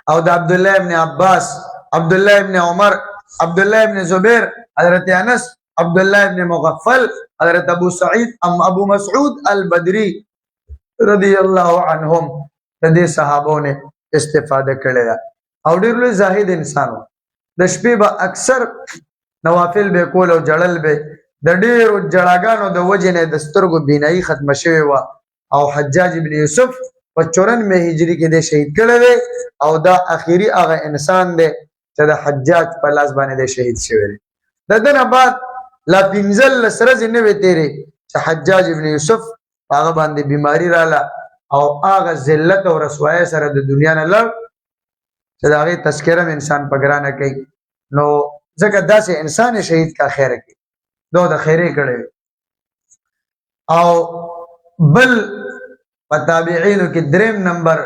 او د عبد الله ابن عباس، عبد الله ابن عمر، عبد الله ابن زبیر، حضرت انس، عبد الله ابن مغفل، حضرت ابو سعید ابو مسعود البدری رضی الله عنهم د دې صحابو نه استفاده کړي. او ډېر لوی زاهد انسانو. د شپې به اکثر نوافل به کول او جړل به د ډېرو جړاګانو د وجې نه د سترګو بینایي ختمه شوې وه. او حجاج ابن یوسف په 94 هجري کې د شهید کړی دی او دا اخیری هغه انسان دی چې د حجاج په لاس باندې د شهید شوی دی. د ده نه بعد لا 15 ورځې نه وې تېرې چې حجاج ابن یوسف هغه باندې بیماری رااله او هغه ذلت او رسوایی سره د دنیا نه لړ چې د هغې تذکره انسان په ګرانه کوي. نو ځکه داسې انسان شهید کا خیره کوي دا د خیرې کړی. او بل په تابعینو کې دریم نمبر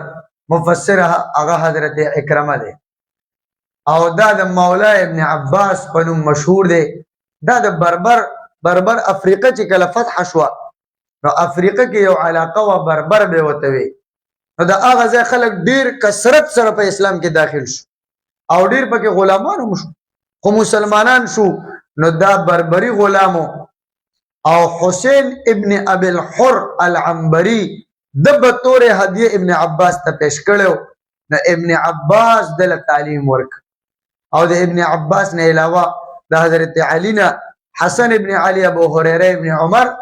مفسر هغه حضرت اکرمه دی او دا د مولا ابن عباس په نوم مشهور دی. دا د بربر افریقا چې کله فتح شوه نو افریقا کې یو علاقه و بربر به وته وي. نو د هغه ځای خلک ډېر کثرت سره په اسلام کې داخل شو او ډېر پکې غلامان هم شو. خو مسلمانان شو نو دا بربری غلامو او حسین ابن ابي الحر العنبری د بطور هدیه ابن عباس ته پیش کړو نو ابن عباس دل تعلیم ورک او د ابن عباس نه علاوه د حضرت علی نه حسن ابن علی ابو هريره ابن عمر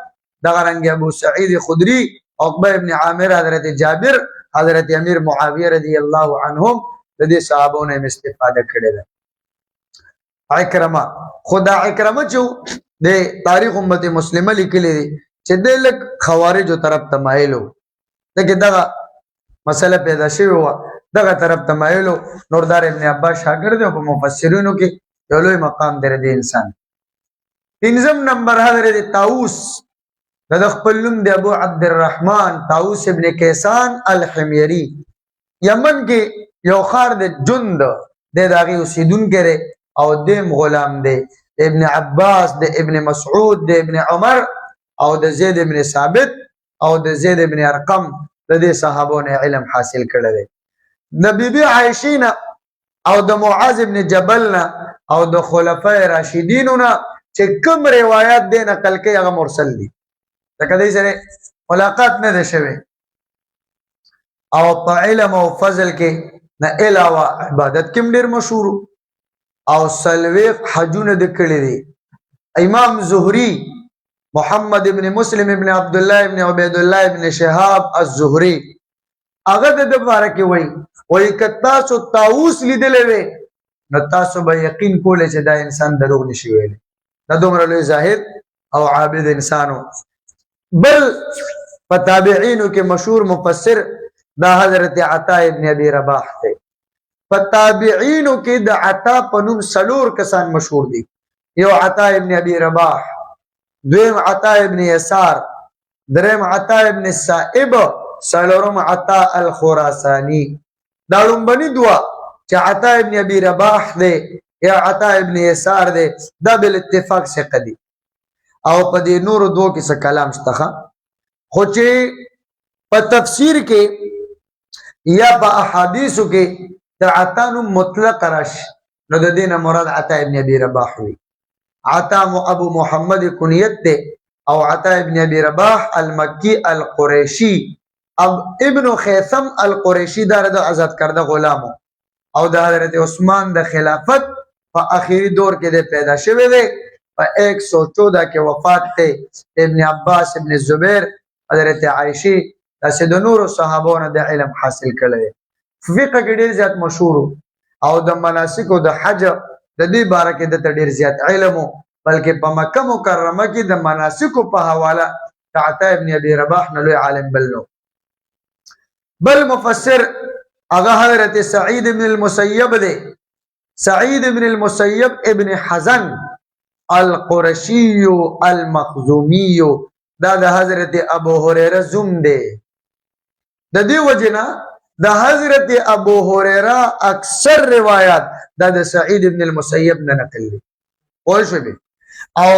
دغه رنګ ابو سعید خدری عقبه ابن عامر حضرت جابر حضرت امیر معاویه رضی الله عنهم د دې صحابو نه استفاده کړې ده عکرمه خدا عکرمه چې د تاریخ امت مسلمه لیکلي چې د لک خوارجو طرف ته مایلو دغه مسله پیدا شوی و دغه طرف ته مایلو نوردار ابن عباس شاګرد او مفسرینو کې یو لوی مقام در دی انسان پنځم نمبر حضرت طاووس د خپل نوم دی ابو عبد الرحمن طاووس ابن کیسان الحميري یمن کې یو خار د جند د داغي اوسیدونکو او دیم غلام دی ابن عباس د ابن مسعود د ابن عمر او د زید ابن ثابت او د زید ابن ارقم د دې صحابو نه علم حاصل کړی دی د بیبي عائشہ او د معاذ ابن جبل او د خلفای راشدین چې کوم روایت دی نقل کوي هغه مرسل دي دا کدی سره ملاقات نه ده شوی او په علم او فضل کې نه علاوه عبادت کې ډیر مشهور او سلویق حجونه د کړي دي امام زهري محمد ابن مسلم ابن عبد الله ابن عبید الله ابن شهاب الزهري هغه د باره کې وای کتاسو طاووس لیدلې وي نو تاسو به یقین کولای چې دا انسان دروغ نشي ویلی دا دومره لوی زاهد او عابد انسانو بل په تابعینو کې مشهور مفسر دا حضرت عطا ابن ابي رباح ته په تابعینو کې د عطا په نوم سلور کسان مشهور دي یو عطا ابن ابي رباح دویم عطا ابن يسار دریم عطا ابن السائب سلورم عطا الخراساني دا لومبني دوا چې عطا ابن ابي رباح دی یا عطا ابن يسار دی دا بل اتفاق څخه دي او په دې نور دوه کې څه کلام شته خو چې په تفسیر کې یا په احادیثو کې د عطا نوم مطلق راشي نو د دې نه مراد عطا ابن ابي رباح وي عطا ابو محمد کنیت ده او عطا ابن ابي رباح المکی القریشی ابن خیثم القریشی دا د آزاد کرده غلامو او د حضرت عثمان د خلافت په اخیری دور کې د پیدا شوه دی په 114 کې وفات ته ابن عباس ابن زبیر حضرت عائشہ د نور صحابو نه د علم حاصل کړل فقہ کې ډیر زیات مشهور او د مناسک او د حج د دې باره کې د ډیر زیات علم بلکې په مکه مکرمه کې د مناسک په حواله عطا ابن ابي رباح نه لوی عالم بل مفسر هغه حضرت سعید ابن المسیب دی سعید ابن المسیب ابن حزن القرشی المخزومی دا د حضرت ابو هريره زوم دی د دې وجنه د حضرت ابو هريره اکثر روایت د سعید ابن المسیب نه نقل دي او شوی او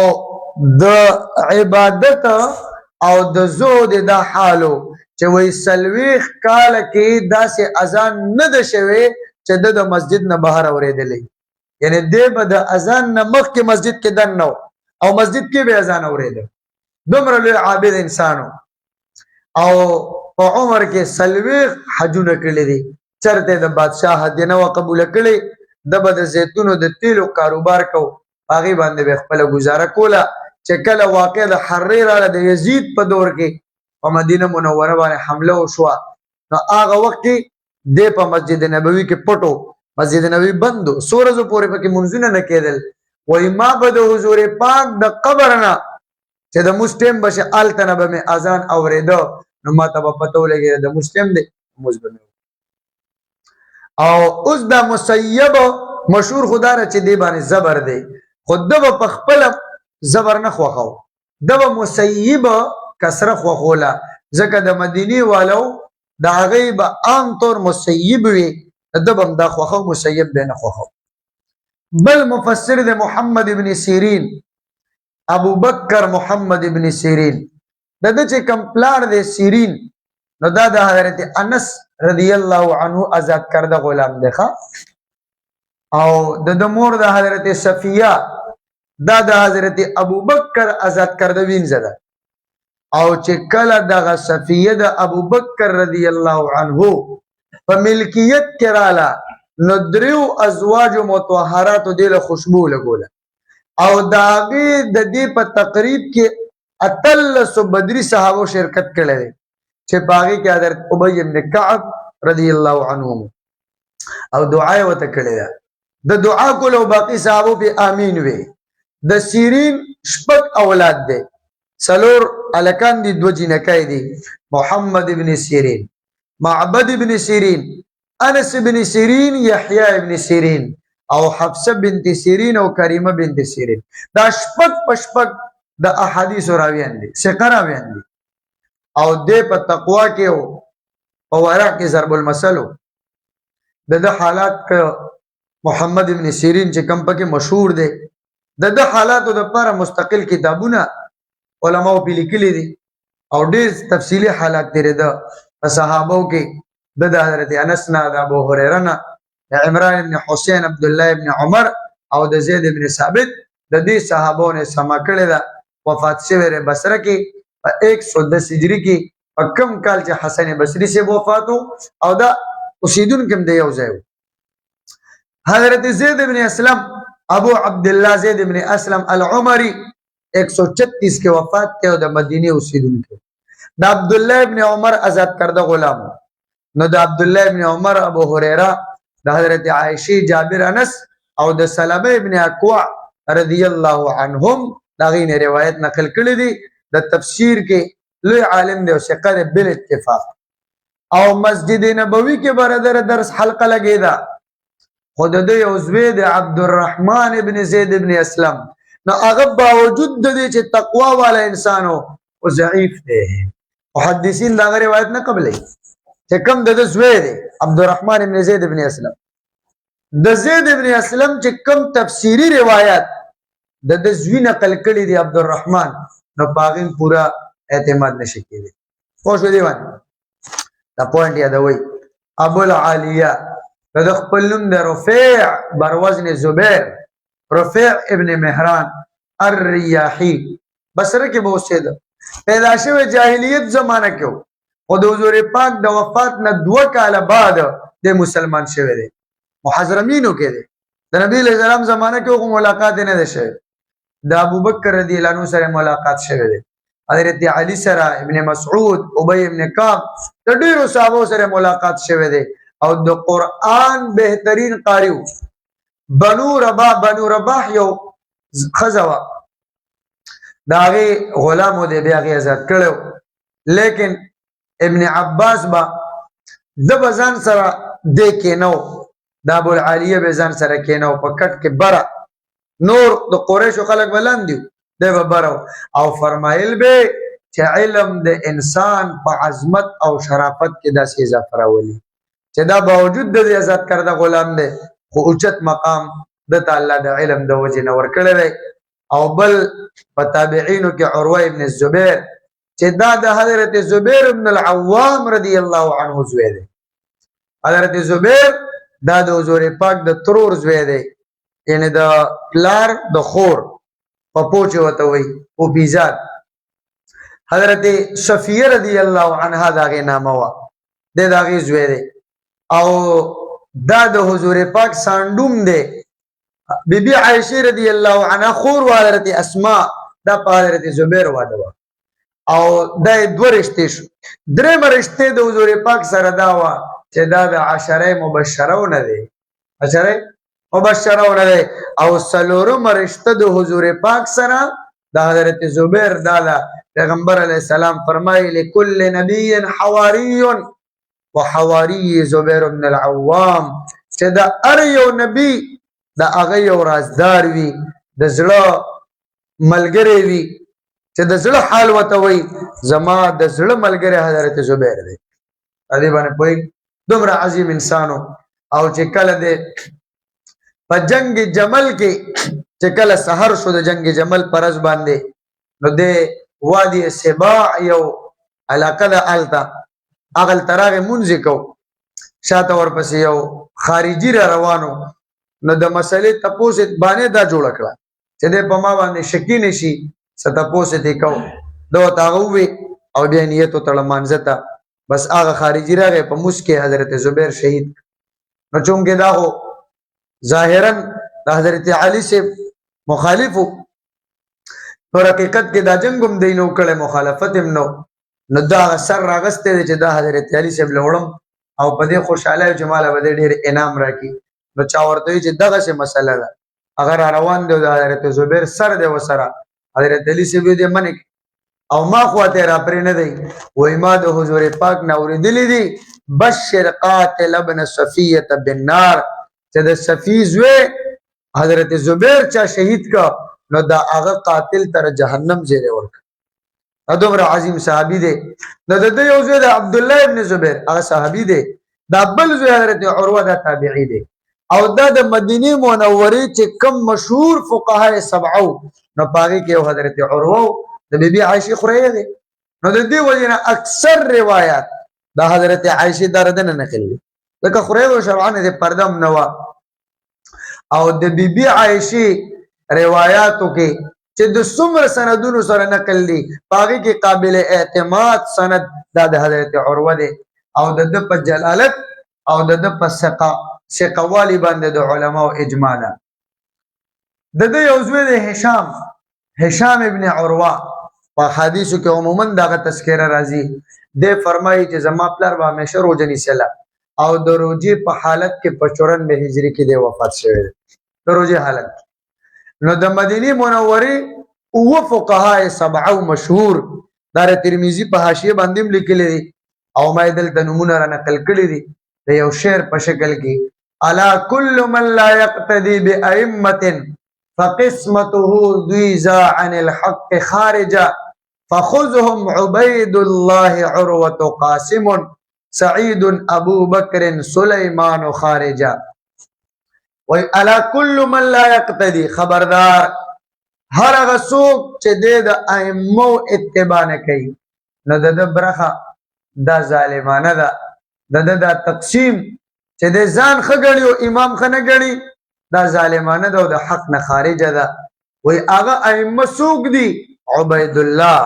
د عبادت او د زود د حالو چې وای سلويخ کال کې داسې اذان نه ده شوی چې د مسجد نه بهر اورېدلې یعنی د د اذان نه مخکې مسجد کې دن نو او مسجد کې به اذان اورېدل دومره لوی عابد انسانو او په عمر کې سلويخ حجونه کړی دي چرته د بادشاہ هدیه نو قبول کړي د بد زيتونو د تیلو کاروبار کو باغی باندې به خپل گزاره کوله چې کله واقع د حریر د یزید په دور کې په مدینه منوره باندې حمله وشو نو هغه وخت د په مسجد نبوي کې پټو مسجد نبوي بندو سورزو پورې پکې منځونه نه کېدل وای ما به د حضور پاک د قبر نه چې د مسلم بشه التنه به اذان اوریدو نو ما ته پته ولګي د مسلم دی مسلم او اوس د مسیب مشهور خدا را چې دی باندې زبر دی خود د په خپل زبر نه خوخو د مسیب کسره خوخولا ځکه د مدینی والو دا غیب عام طور مسیب وی د بم دا خوخو مسیب دی نه خوخو بل مفسر د محمد ابن سیرین ابو بکر محمد ابن سیرین د چې کمپلار د سیرین نو دا د حضرت انس رضی الله عنه آزاد کرده غلام دی او د مور د حضرت صفیه دا د حضرت ابوبکر آزاد کرده وینځه ده. او چې کله دغه صفیه د ابوبکر رضی الله عنه په ملکیت کې رااله نو دریو ازواج مطهراتو دې له خوشبو لګوله او د هغې د دې په تقریب کې 13 بدري صحابو شرکت کړی دی چې په هغې کې حضرت ابی بن کعب رضی الله عنه او دعا یې ورته کړې ده. د دعا کولو او باقي صحابو پې امین وې. د سیرین شپږ اولاد دی، څلور هلکان دي، دوه جینکۍ دي، محمد ابن سیرین، معبد ابن سیرین، انس ابن سیرین، یحیی ابن سیرین او حفصه بنت سیرین او کریمه بنت سیرین. دا شپږ په شپږ د احادیثو راویان دي، ثقه راویان دي. او دې په تقوا کې او په ورع کې ضرب المثل د حالات که محمد ابن سیرین چې کم پکې مشهور دی د حالاتو دپاره مستقل کتابونه علماو پې لیکلي دي او ډېر تفصیلي حالات تېرېده په صحابو کې د حضرت انس نه، د ابو هریره نه، د عمران ابن حسین، عبدالله ابن عمر او د زید ابن ثابت د دې صحابو نه سما کړې ده. وفات شوی دی بصره کې په 110 هجري کې په کم کال چې حسن بصري صاحب وفات او دا اوسیدونکی هم د یو ځای و. حضرت زید ابن اسلم ابو عبدالله زید ابن اسلم العمری 136 کې وفات کې او د مدینه اوسیدونکی. د عبدالله ابن عمر آزاد کرده غلام. نو د عبدالله ابن عمر، ابو هریره، د حضرت عائشہ، جابر، انس او د سلمہ ابن اکوع رضی الله عنهم دا غینه روایت نقل کړی دی. د تفسیر کې لوی عالم دی او ثقه دی بل اتفاق. او مسجد نبوي کې برادر درس حلقه لګیدا خود د یو زوی د عبدالرحمن ابن زید ابن اسلم. نو هغه باوجود د دې چې تقوا والا انسان او ضعیف دی، محدثین دا روایت نه قبلې چې کم د زوی دی عبدالرحمن ابن زید ابن اسلم. د زید ابن اسلم چې کم تفسیری روایت د زوی نقل کړي دی عبدالرحمن، نو پاغین پورا اعتماد نشي کېدی. خو شو دی باندې دا پوینټ یادوي. ابو العالیه د خپل نوم د رفیع بروزن زبیر، رفیع ابن مهران الریاحی بصره کې به اوسېده. پیدا شوی جاهلیت زمانه کې او د حضور پاک د وفات نه 2 کاله بعد د مسلمان شوی دی. محضرمینو کې دی. د نبی علیہ السلام زمانه کې کوم ملاقات نه ده شوی. د ابوبکر رضی الله عنه سره ملاقات شوی دی. حضرت علی سره، ابن مسعود، ابی ابن کعب د ډیرو صحابه سره ملاقات شوی دی. او د قرآن بهترین قاری بنو رباح یو خزوا دا هغه غلامو دی بیا هغه آزاد کړو. لیکن ابن عباس با د بزان سره د کینو د ابو العالیه بزان سره کینو په کټ کې برا نور د قریشو خلک بلندیو د برا او فرمایل به چې علم د انسان په عظمت او شرافت کې داسې اضافه راولي چې دا باوجود د آزاد کرده غلام دی خو اوچت مقام د تعالی د علم د وجه نه ورکړی دی. او بل په تابعینو کې عروه ابن الزبیر چې دا د حضرت زبیر ابن العوام رضی الله عنه زوی دی. حضرت زبیر دا د حضور پاک د ترور زوی دی، یعنی د پلار د خور په پوچ وته وي او بیزاد. حضرت صفیه رضی الله عنها داغه نامه وا د داغه زوی دی. او دا د حضور پاک ساندوم دی. بی بی عائشہ رضی الله عنها خور و حضرت اسماء دا په حضرت زبیر واده وا. او دا دو رشته شو. درېم رشته د حضور پاک سره دا وا چې دا د عشره مبشرونه دي، عشره مبشرونه دي. او څلورم رشته د حضور پاک سره د حضرت زبیر دا پیغمبر علیہ السلام فرمایي لكل نبی حواری وحواری زبیر بن العوام چې دا ار یو نبی دا هغه یو رازدار وي، د زړه ملګری وي چې د زړه حال وته وي زما د زړه ملګری حضرت زبیر دی. دې باندې پوي دومره عظیم انسانو. او چې کله د په جنگ جمل کې چې کله سحر شو د جنگ جمل پرز باندې نو د وادي سباع یو علاقه د التا اغل تراغ منځ کو شاته ورپسې یو خارجي را روانو نو د مسلې تپوس باندې دا جوړ کړه چې د په ما باندې شکی نشي ستپوس دې کو دا تاغوي او بیا نیت تړه مانځتا بس هغه خارجي راغی په مسکه حضرت زبیر شهید نو چونګه دا هو ظاهرا د حضرت علی سے مخالفو پر حقیقت کې دا جنگم دینو کړه مخالفت هم نو دا سر راغسته چې دا حضرت علی سے لوړم او په دې خوشاله جماله بده ډیر انعام راکې نو چا ورته چې دغه څه مسله ده اگر روان دی د حضرت زبیر سر دی وسره حضرت علی سے دې منک او ما خواته را پرې نه دی وای ما د حضور پاک نه اوریدلې دي بشر قاتل ابن صفیه بالنار چې د صفیزوی حضرت زبیر چا شهید کا نو دا هغه قاتل تر جهنم زیره ورک ادمر عظیم صحابی دی نو د یو زوی د عبد الله ابن زبیر هغه صحابی دی دا بل زوی حضرت عروه دا تابعی دی او دا د مدینه منوره چې کم مشهور فقهای سبعو نو پاره کې حضرت عروه د بیبي عائشه خوري دی نو د دې وجنه اکثر روایت دا حضرت عائشه دردن نقل دي لکه خوري او شرعان دې پردم نوا او د بیبي عائشه روایتو کې چې د څومره سندونو سره نقل دي پاره کې قابل اعتماد سند دا د حضرت عروه دی او د په جلالت او د په ثقوالی باندې د علماو اجماع ده د یو زوی د هشام ابن عروه په حدیثو کې عموما دغه تذکرہ راځي د فرمایي چې زما پلار به همیشه روزه نیسله او د روزي په حالت کې په 94 هجری کې د وفات شوی د روزي حالت نو د مدینه منوره او فقهای سبعه مشهور دار ترمذی په حاشیه باندې لیکلي دي او ما دل د نمونه را نقل کړی دي د یو شعر په شکل کې الا كل من لا يقتدي بائمه فقسمته ذيذا عن الحق خارجا فخذهم عبيد الله عروة قاسم سعيد ابو بكر سليمان خارجا وی الا كل من لا يقتدي خبردار هر هغه څوک چې د ائمه اتباع نه کوي نو د برخه دا ظالمانه ده د تقسیم چې د ځان خګړي او امام خنه ګړي دا ظالمانه ده او د حق نه خارجه ده وی هغه ائمه څوک دي عبید الله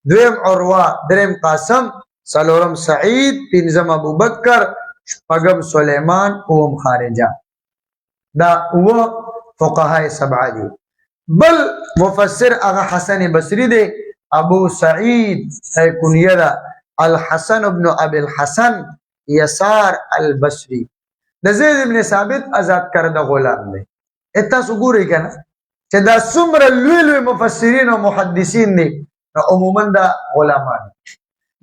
دویم عروه دریم قاسم سلورم سعید پنځم ابو بکر شپږم سليمان اوم خارجه دا هو فقهای سبعه دي بل مفسر هغه حسن بصری دی ابو سعید کنیه ده الحسن ابن ابي الحسن يسار البصري د زید ابن ثابت آزاد کرده غلام دی تاسو ګورئ کنه چې دا څومره لوی مفسرین او محدثین دي عموما دا غلامان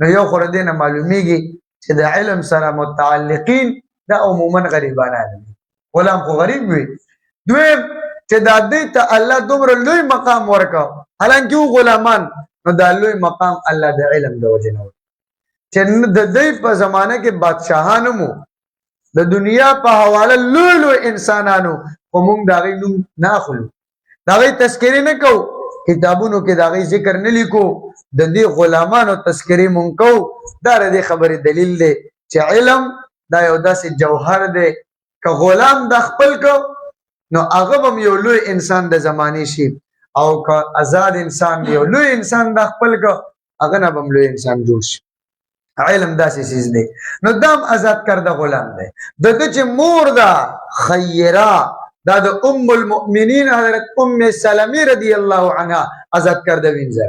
نو یو خور دینه معلومیږي چې د علم سره متعلقین دا عموما غریبانان دي غلام خو غریب وي دوی چې دا دې ته الله دومره لوی مقام ورکا حالانکه غلامان نو دا لوی مقام الله د علم د وجه نه چې د دې په زمانه کې بادشاہانو مو د دنیا په حواله لوی انسانانو کوم دا غي نوم نه اخلو دا غي تذکرې نه کو کتابونو کې دا غي ذکر نه لیکو د دې غلامانو تذکرې مونږ کو دا د خبرې دلیل دی چې علم دا یو داسې جوهر دی که غلام د خپل کو نو هغه هم یو لوی انسان د زمانه شي او که آزاد انسان یو لوی انسان د خپل کو هغه نه هم لوی انسان جوړ شي علم داسې چیز دی نو دام آزاد کرده غلام دی د چې مور دا خیرا دا د ام المؤمنین حضرت ام سلمہ رضی الله عنها آزاد کرده وینځه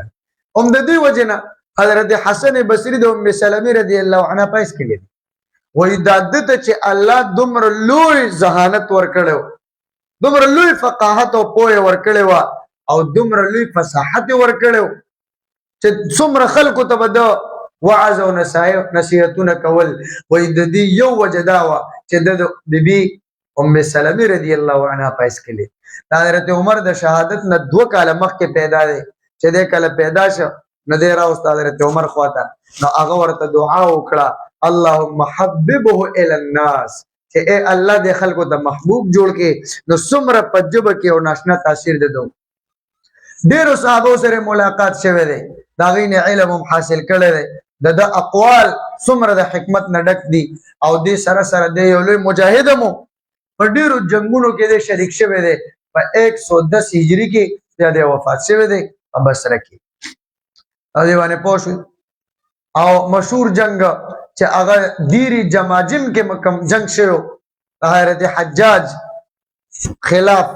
د دې وجنه حضرت حسن بصری د ام سلمہ رضی الله عنها پېښ کړي وې دا د چې الله دومره لوی ذہانت ورکړو دومره لوی فقاهت او پوهه ورکړو او دومره لوی فصاحت ورکړو چې څومره خلکو ته بده وعظ او نصیحتونه کول وې د دې یو وجداوه چې د بیبي ام سلمہ رضی الله عنها پېښ کړي حضرت عمر د شهادت نه 2 کال مخکې پیدا دي چې د کله پیدا شو نو د راوست حضرت عمر خواته نو هغه ورته دعا وکړه اللهم حببه الى الناس چې اے الله د خلکو ته محبوب جوړ کې نو څومره پجب کې او ناشنا تاثیر ده ډیرو صحابه سره ملاقات شوه دي دا غین علم حاصل کړي د اقوال څومره د حکمت نه ډک دي او دې سره سره د یو لوی مجاهد مو په ډیرو جنگونو کې د شریک شوی دی په 110 هجری کې بیا د وفات شوی دی په بصره کې او دی باندې پوښ او مشهور جنگ چې هغه دیری جماجم کې مکم جنگ شوی حضرت حجاج خلاف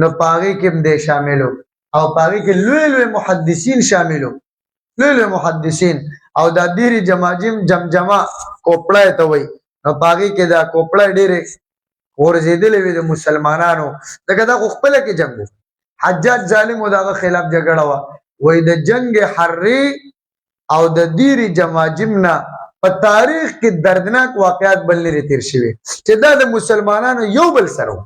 نو پاغي کې هم دې شاملو او پاغي کې لوی لوی محدثین شاملو لوی لوی محدثین او دا دیری جماجم جمجمه کوپړه ته وای نو پاغي کې دا کوپړه ډېره ورزيدلې وي د مسلمانانو دغه د خپل کې جنگ حجاج ظالم او دغه خلاف جګړه وا وای د جنگ حری او د دیری جماجمنا په تاریخ کې دردناک واقعات بل لري تیر شوی چې دا د مسلمانانو یو بل سره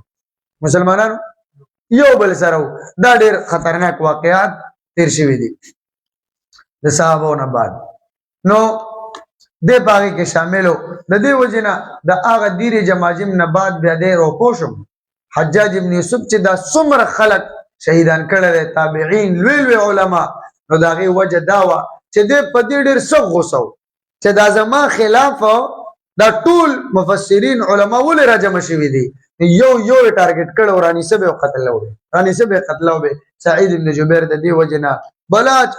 دا ډېر خطرناک واقعات تیر شوی دي د صحابو نه بعد نو د باغی کې شاملو د دې وجنه د هغه دیری جماجم نه بعد بیا د روپوشم حجاج ابن یوسف چې دا څومره خلق شهیدان کړل تابعین لوی علما نو داغه وجه داوا چې د پدې ډېر سغ غوسو چې دا زما خلاف دا ټول مفسرین علما ول راجم شوی دي یو ټارګټ کړه ورانی سبه قتل او سعید ابن جبیر د دې وجنه بلاج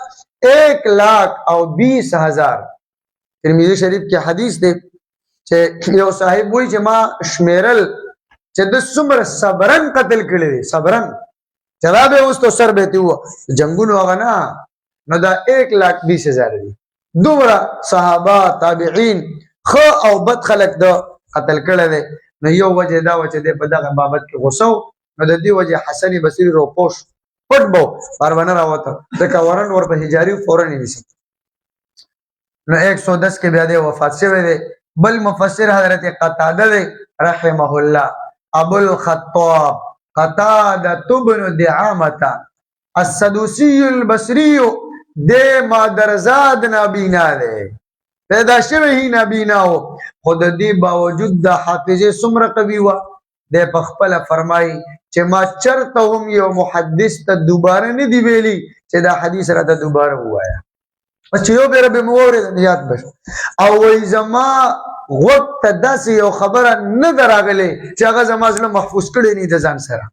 1,20,000 ترمذی شریف کې حدیث دی چې یو صاحب وایي چې ما شمیرل چې د څومره صبرن قتل کړي صبرن جواب اوس تو سر به تیو جنگونو غنا نو دا 1,20,000 دي دومره صحابه تابعین خو او بد خلق د قتل کړي دي نو یو وجه دا و چې د په دغه بابت کې غوسو نو د دې وجه حسن بصری رو پوش پټ بو پروانه راوته د کورن ور په هجاری فورن نیسی نو 110 کې بیا د وفات شوی دی بل مفسر حضرت قتاده دی رحمه الله ابو الخطاب قتاده بن دعامه السدوسی البصری د مادرزاد نابینا دی پیدا شوی نابینا خود دې باوجود د حافظه سمره قوی و د پخپل فرمای چې ما چرته هم یو محدث ته دوباره نه دی ویلی چې دا حدیث راته دوباره وایا چې یو به رب مورد یاد بش او وای زما وخت داسې یو خبره نه دراغله چې هغه زما زله محفوظ کړي نه د ځان سره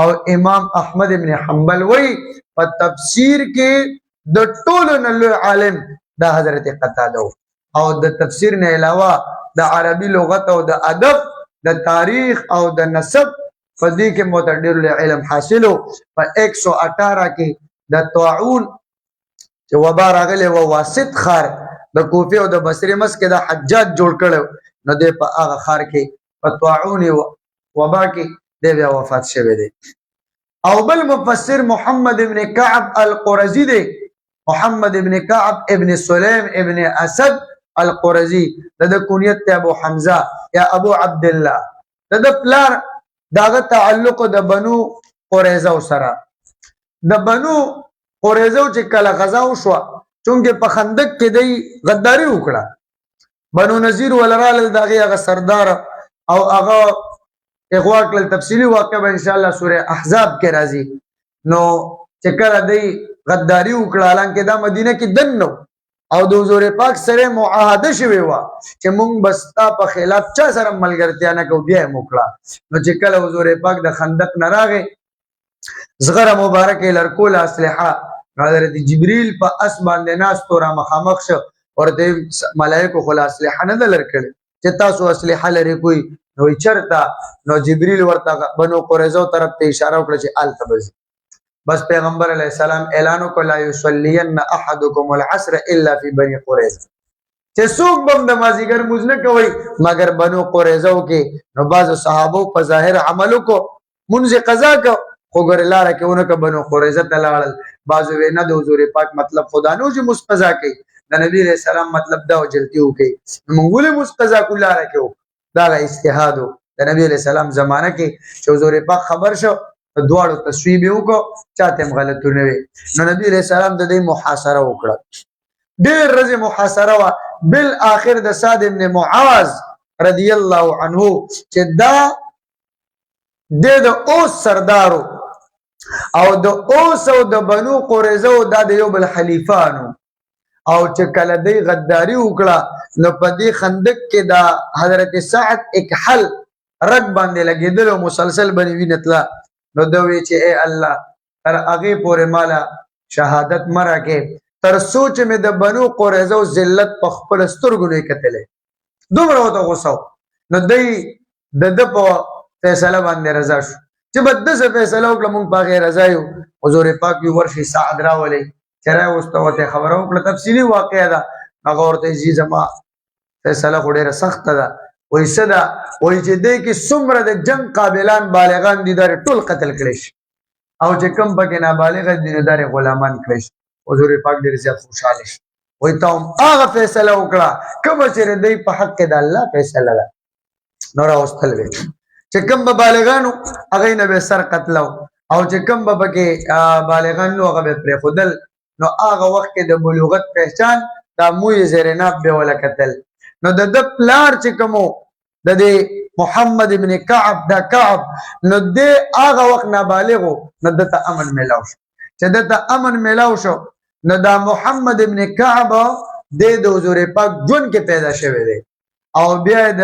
او امام احمد ابن حنبل وای په تفسیر کې د ټولو نه عالم دا حضرت قتاده او د تفسیر نه علاوه د عربي لغت او د ادب د تاریخ او د نسب په دې کې متعدد علم حاصلو په 118 کې د طاعون چې وبا راغلی و واسط خار د کوفه او د بصره مس کې د حجاج جوړ کړو نو د په هغه خار کې په طاعون وبا کې د بیا وفات شوه دی او بل مفسر محمد ابن كعب القرزي دی محمد ابن كعب ابن سليم ابن اسد القرزي د کونیت ابو حمزه یا ابو عبد الله د پلار داغه تعلق د بنو قریظه سره د بنو قریظه چې کله غزا وشو چونکه په خندق کې دی غداری وکړه بنو نذیر ولرال داغه هغه سردار او هغه اغوا کله تفصیلی واقع به ان شاء الله سوره احزاب کې راځي نو چې کله دی غداری وکړه لکه دا مدینه کې دنو او د حضور پاک سره معاهده شوی و چې مونږ بستا په خلاف چا سره ملګرتیا نه کوو بیا موکړه نو چې کله حضور پاک د خندق نه راغی زغره مبارک لرکول اسلحه حضرت جبريل په اس باندې ناس تورا مخامخ شو ورته ملائکه خلاص اسلحه نه لرکړي چې تاسو اسلحه لري کوئی نو چرتا نو جبريل ورته بنو قریظه طرف ته اشاره وکړه چې ال تبز بس پیغمبر علیہ السلام اعلان وکړ لا یصلین احدکم العصر الا فی بنی قریظه چې څوک بم د مازیګر موږ نه کوي مگر بنو قریظه کې نو بعض صحابه په ظاهر عملو کو منځ قضا کو خو ګر لاره کې اونکه بنو قریظه تلاړل بعض وینا د حضور پاک مطلب خدا نو چې مستقزا کوي د نبی علیہ السلام مطلب دا جلتی وکي منګول مستقزا کولاره کې دا اجتهاد د نبی علیہ السلام زمانہ کې چې حضور پاک خبر شو دواړو تصویب وکړو چاته غلطونه وي نو نبی علیہ السلام د دې محاصره وکړه ډېر ورځې محاصره وا بل اخر د سعد ابن معاذ رضی الله عنه چې دا د اوس سردارو او د اوس او د بنو قریظه د یو بل خلیفانو او چې کله دی غداری وکړه نو په دې خندق کې دا حضرت سعد اکحل رګ باندې لګېدل او مسلسل باندې وینه تله. نو ده وی چې ای الله تر هغې پورې ماله شهادت مه راکې تر څو چې مې د بنو قریظه او ذلت په خپلو سترګو نه یې کتلی. دومره ورته غوسه و. نو دی د ده په فیصله باندې رضا شو چې به داسې فیصله وکړه موږ په هغې رضا یو. حضور پاک وي ورشي سعد راولئ چې راوسته ورته یې خبره وکړه. تفصیلي واقعه ده. هغه ورته یې زما فیصله خو ډېره سخته ده. وایي څه ده؟ وایي چې دی کې څومره د جنګ قابلان بالغان دي دا ټول قتل کړی شي او چې کوم پکې نابالغه دي نو دا غلامان کړی شي. حضور پاک ډېر زیات خوشحاله شي. وایي تا هم هغه فیصله وکړه کومه چې د دوی په حق کې د الله فیصله ده. نو راوستل وی چې کوم به بالغانو هغې نه به سر قتلو او چې کوم به پکې بالغان نو هغه به پرېښودل. نو هغه وخت کې د بلوغت پہچان دا موی زیرناب به ولا کتل. نو د ده پلار چې کومو د دې محمد ابن کعب دا کعب نو دې هغه وخت نابالغ و. نو دته امن میلاو شو. چې دته امن میلاو شو نو دا محمد ابن کعب دې د حضور پاک ژوند کې پیدا شوی دی او بیا د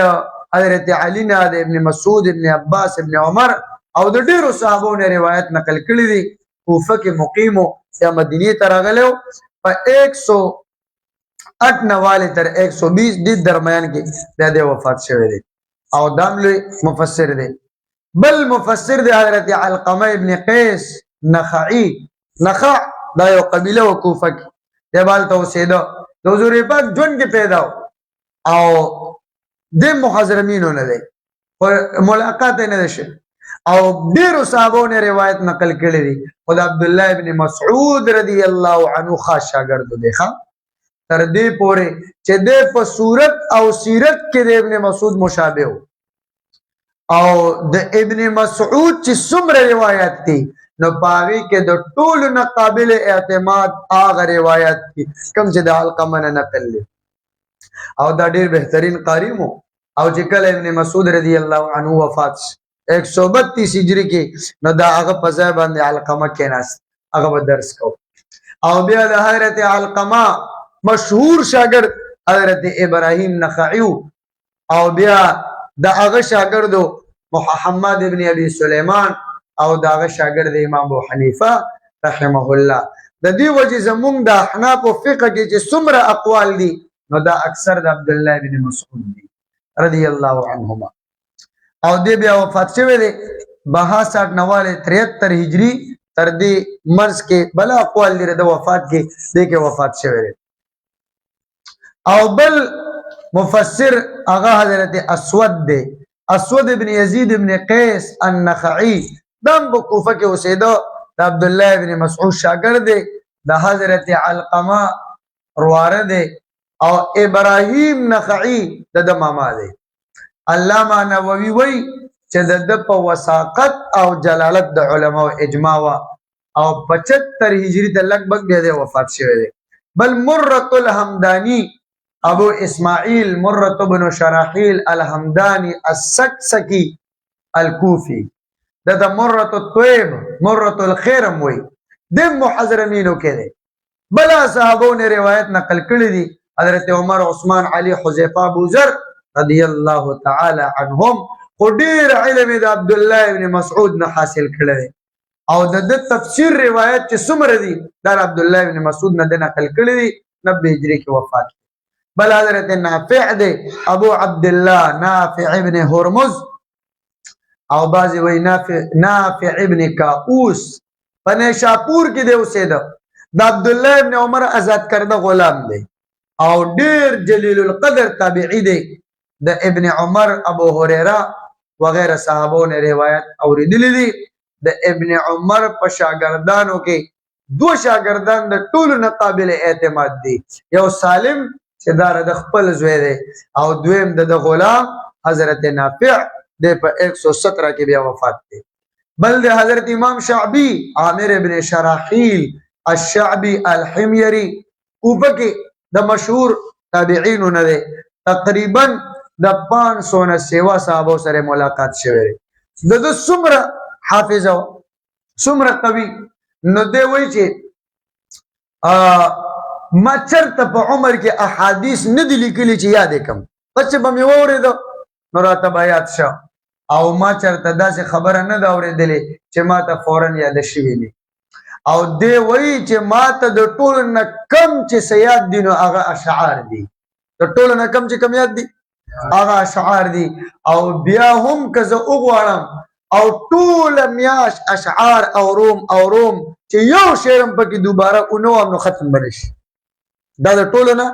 حضرت علی نه د ابن مسعود ابن عباس ابن عمر او د ډیرو صحابو نه روایت نقل کړي دي. کوفه کې مقیم و یا مدینې ته راغلی و په 108 نواله تر 120 د درمیان کې بیا د وفات شوی دی او دام لوی مفسر دی. بل مفسر دی حضرت علقمه ابن قیس نخعی. نخع دا یو قبیله و کوفه کې دی بالته اوسېده. د حضور پاک ژوند کې پیدا و او د محضرمینو نه دی ملاقات نه دی شوی او ډیرو صحابو نه روایت نقل کړي دي. او د عبدالله ابن مسعود رضی الله عنه خاص شاګرد دی. تر دې پورې چې د په صورت او سیرت کې د ابن مسعود مشابه و او د ابن مسعود چې څومره روایت دي نو پاغي کې د ټولو نه قابل اعتماد هغه روایت دي کوم چې د علقمه نه نقل دي او دا ډېر بهترین قاری مو. او چې کله ابن مسعود رضی الله عنه وفات 132 هجری کې نو دا هغه په ځای باندې علقمه کېناست هغه به درس کو او بیا د حضرت علقمه مشهور شاگرد حضرت ابراهیم نخعی او بیا د هغه شاگردو محمد ابن ابي سليمان او د هغه شاگرد امام ابو حنیفه رحمه الله. د دې وجه زمونږ د احناف او فقه کې چې څومره اقوال دي نو دا اکثر د عبد الله ابن مسعود دي رضی الله عنهما. او دې بیا وفات شوی دی 62 نواله 73 هجری تر دې مرز کې بل اقوال لري د وفات کې دې کې وفات شوی دی. او بل مفسر هغه حضرت اسود دی. اسود ابن یزید ابن قیس النخعی دم په کوفه کې اوسېده. د عبد الله ابن مسعود شاګرد دی. د حضرت علقمه رواره دی او ابراهیم نخعی د ماما دی. علامه نووي وی چې د په وثاقت او جلالت د علماء اجماع او 75 هجری ته لګبګ بیا د وفات شوی دی. بل مرۃ الحمدانی ابو اسماعیل مرۃ بن شراحیل الحمدانی السکسکی الکوفی د مرۃ الطیب مرۃ الخیرم وی د محضرمینو کې دی. بلا صحابو نے روایت نقل کړي دي حضرت عمر عثمان علی حذیفه ابو ذر رضی الله تعالی عنهم خو ډیر علم د عبد الله ابن مسعود نه حاصل کړي او د تفسیر روایت چې څومره دي دا عبد الله ابن مسعود نه نقل کړي دي 90 هجری کې وفات. بل حضرت نافع دے ابو عبداللہ نافع ابن ہرمز او بازی وی نافع ابن کاؤس پنیشاپور کی دے اسے دا عبداللہ ابن عمر ازاد کردہ غلام دے او دیر جلیل القدر تابعی دے دا ابن عمر ابو حریرہ وغیرہ صحابوں نے روایت اوریدلی دی. دا ابن عمر پا شاگردانوں کے دو شاگردان دا طول نقابل اعتماد دی. یو سالم چې دا د خپل زوی دی او دویم د غلام حضرت نافع د په 117 کې بیا وفات دی. بل د حضرت امام شعبی عامر ابن شراحیل الشعبی الحميري کوفه کې د مشهور تابعین نه دی. تقریبا د 500 نه سیوا صحابه سره ملاقات شوی دی. د څومره حافظ او څومره قوي نو دی وایي چې ما چرته په عمر کې احادیث نه دي لیکلي چې یاد کم بچ به مې واورېده نو راته به یاد شه او ما چرته داسې خبره نه ده اورېدلې چې ما ته فورا یاده شوې وي او دی وایي چې ما ته د ټولو نه کم چې څه یاد دي نو هغه اشعار دي د ټولو نه کم چې کم یاد دي هغه اشعار دي او بیا هم که زه وغواړم او ټوله میاشت اشعار اورم چې یو شعر هم پکې دوباره ونوم نو ختم به نشي دا د ټولو نه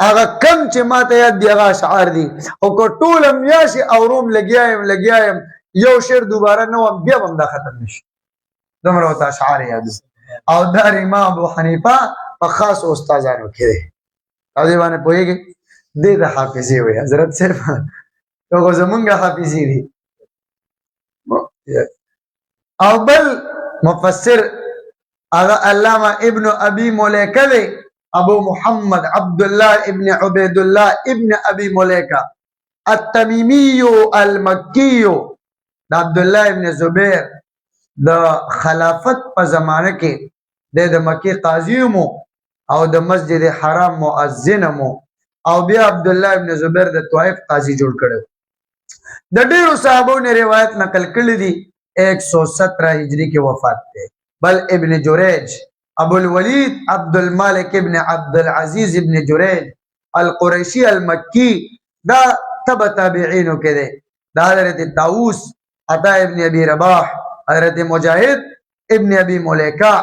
هغه کم چې ما ته یاد دي هغه اشعار دي او که ټوله میاشت اورم لګیا یم یو شعر دوباره نه وم بیا به هم دا ختم نشي دومره ورته اشعار یاد او دا امام ابو حنیفه په خاص استادانو کې دی او دې باندې پوهېږي دې ته حافظې وایي حضرت صاحب هغه زمونږ حافظې دي او بل مفسر هغه علامه ابن ابي مليكه دی ابو محمد عبد الله ابن عبيد الله ابن ابي مليكه التميمي المكي د عبد الله ابن زبير د خلافت په زمانه کې د مکی قاضی مو او د مسجد حرام مؤذن مو او بیا عبد الله ابن زبیر د طائف قاضی جوړ کړو د ډیرو صحابو نے روایت نقل کړی دي 117 هجری کې وفات ده بل ابن جریج ابو الولید عبد المالک ابن عبد العزيز ابن جریج القریشی المکی دا تبع تابعینو کې ده دا حضرت طاووس عطا ابن ابي رباح حضرت مجاهد ابن ابي مليكه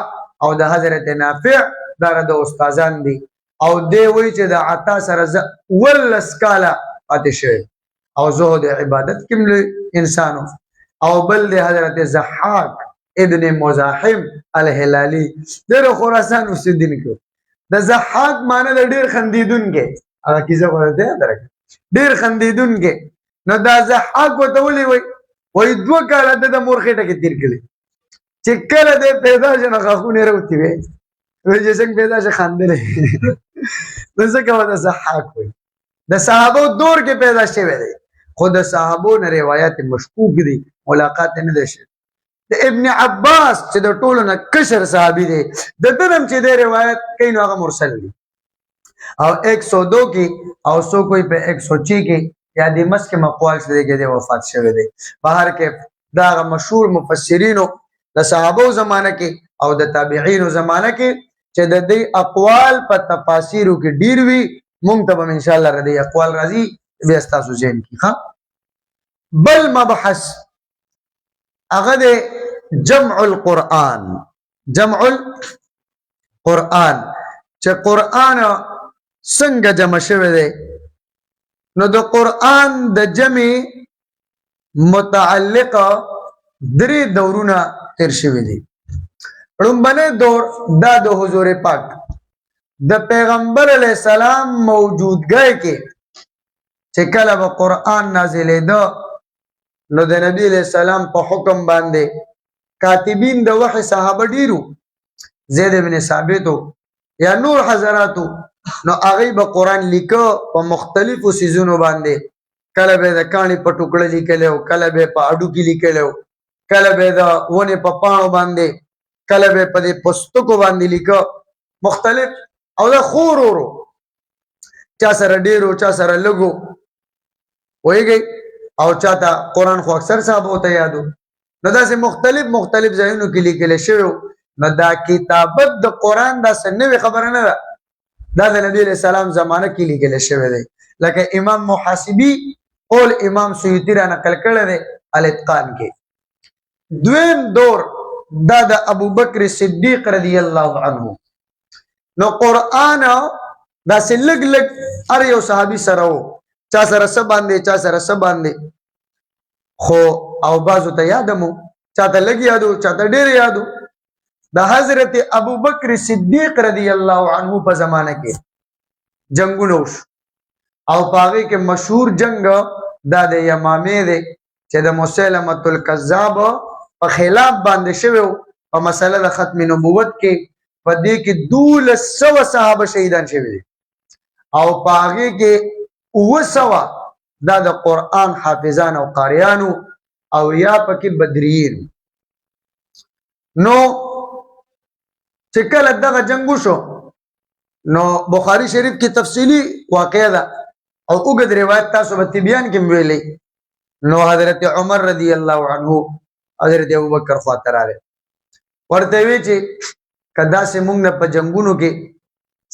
او د حضرت نافع دا د استادان دي او دی وی چې د عطا سره ولس کاله پاتې شوی او زهد عبادت کوم انسانو او بل د حضرت ضحاک ابن مزاحم الهلالی ډېر خراسان اوسیدونکو د ضحاک معنی د ډېر خندیدونکو هغه کیسه ورته درک ډېر خندیدونکو نو دا ضحاک وته ولي وای دوه کاله د مورخېټه کې تیر کړي چې کله د پیدا شنه غاخونه وروتي وي چې څنګه پیدا شي خاندره نو څنګه ودا ضحاک وي د صحابه دور کې پیدا شوی دی خود صحابو نه روایت مشکوک دي ملاقات نه دي د ابن عباس چې د ټولو نه کشر صحابي دی د دنم چې د روایت کین هغه مرسل دي او 102 کې او سو کوئی په 106 کې یا د مس کې مقوال شوی کې د وفات شوی دی بهر کې دا مشهور مفسرینو د صحابو زمانه کې او د تابعینو زمانه کې چې د دې اقوال په تفاسیرو کې ډیر وی مونږ ته ان شاء الله ردی اقوال راځي بیا تاسو ذهن کې ها بل مبحث هغه د جمع القرآن چې قرآن څنګه جمع شوی دی نو د قرآن د جمع متعلقه درې دورونه تیر شوی دي لومبنه دور دا د حضور پاک د پیغمبر علی السلام موجودګۍ کې چې کله به قرآن نازلېده نو د نبی علیہ السلام په حکم باندې کاتبین د وحی صحابه ډیرو زید بن ثابتو یا نور حضراتو نو هغه به قرآن لیکو په مختلفو سیزونو باندې کله به د کانی په ټوکړه لیکلو کله به په اډو کې لیکلو کله به د ونه په پاڼو باندې کله به په دې پستکو باندې لیکو مختلف او دا خورورو چا سره ډیرو چا سره لګو وایي او چاته قرآن خو اکثر صاحب ہوتا یادو نو دا سه مختلف ځایونو کې لیکل شوی نو دا کتابت د قرآن دا سنوي خبره نه ده دا د نبی علیہ السلام زمانه کې لیکل شوی دی لکه امام محاسبی قول امام سیوطی را نقل کړی دی الاتقان کې دویم دور دا د ابو بکر صدیق رضی الله عنه نو قرآن دا سه لګ ار یو صحابي سره وو چا سره سب باندې چا سره سب باندې خو او بازو ته یادمو چا ته لګ یادو چا ته ډیر یادو د حضرت ابو بکر صدیق رضی الله عنه په زمانه کې جنگونو او پاغه کې مشهور جنگ د یمامه دی چې د مسلمه الکذاب په خلاف باندې شوی په مسله د ختم نبوت کې په دې کې 200 صحابه شهیدان شوی او پاغه کې وسوا دا د قرآن حافظان او قاریانو او یا پکې بدرین نو چې کله دغه جنگو شو نو بخاری شریف کی تفصیلی واقعه ده او وګد روایت تاسو په بیان کې ویلې نو حضرت عمر رضی الله عنه حضرت ابوبکر خاطر راغی ورته وی چې کدا سه موږ نه په جنگونو کې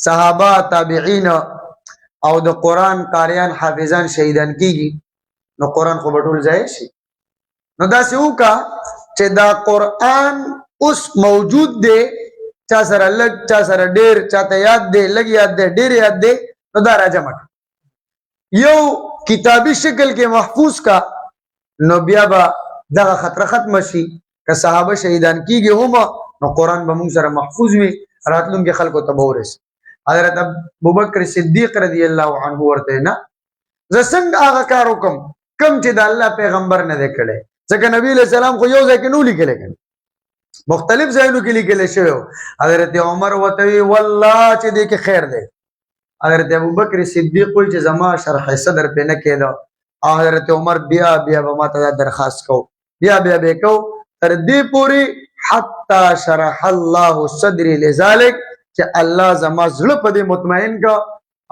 صحابه تابعین او د قران قاریان حافظان شهیدان کیږي نو قران خو بټول ځای شي نو دا سه وکا چې دا قران اوس موجود دی چا سره لګ چا سره ډیر چاته یاد دی لګ یاد دی ډیر یاد دی نو دا راجمع یو کتابی شکل کې محفوظ کا نو بیا با دغه خطر ختم شي که صحابه شهیدان کیږي هم نو قران به موږ سره محفوظ وي راتلونکي خلکو ته بورس حضرت ابوبکر صدیق رضی الله عنه ورته نه زسنګ هغه کار وکم کم چې د الله پیغمبر نه کړي ځکه نبی له سلام خو یو ځای کې نو لیکل کړي مختلف ځایونو کې لیکل شوی حضرت عمر وته والله چې دې کې خیر دی حضرت ابوبکر صدیق وایي چې زما شرح صدر په نه کېده حضرت عمر بیا بیا به ماته درخواست کو بیا بیا به کو تر دې پوری حتا شرح الله صدري لذلك چې الله زما زړه په دې مطمئن کا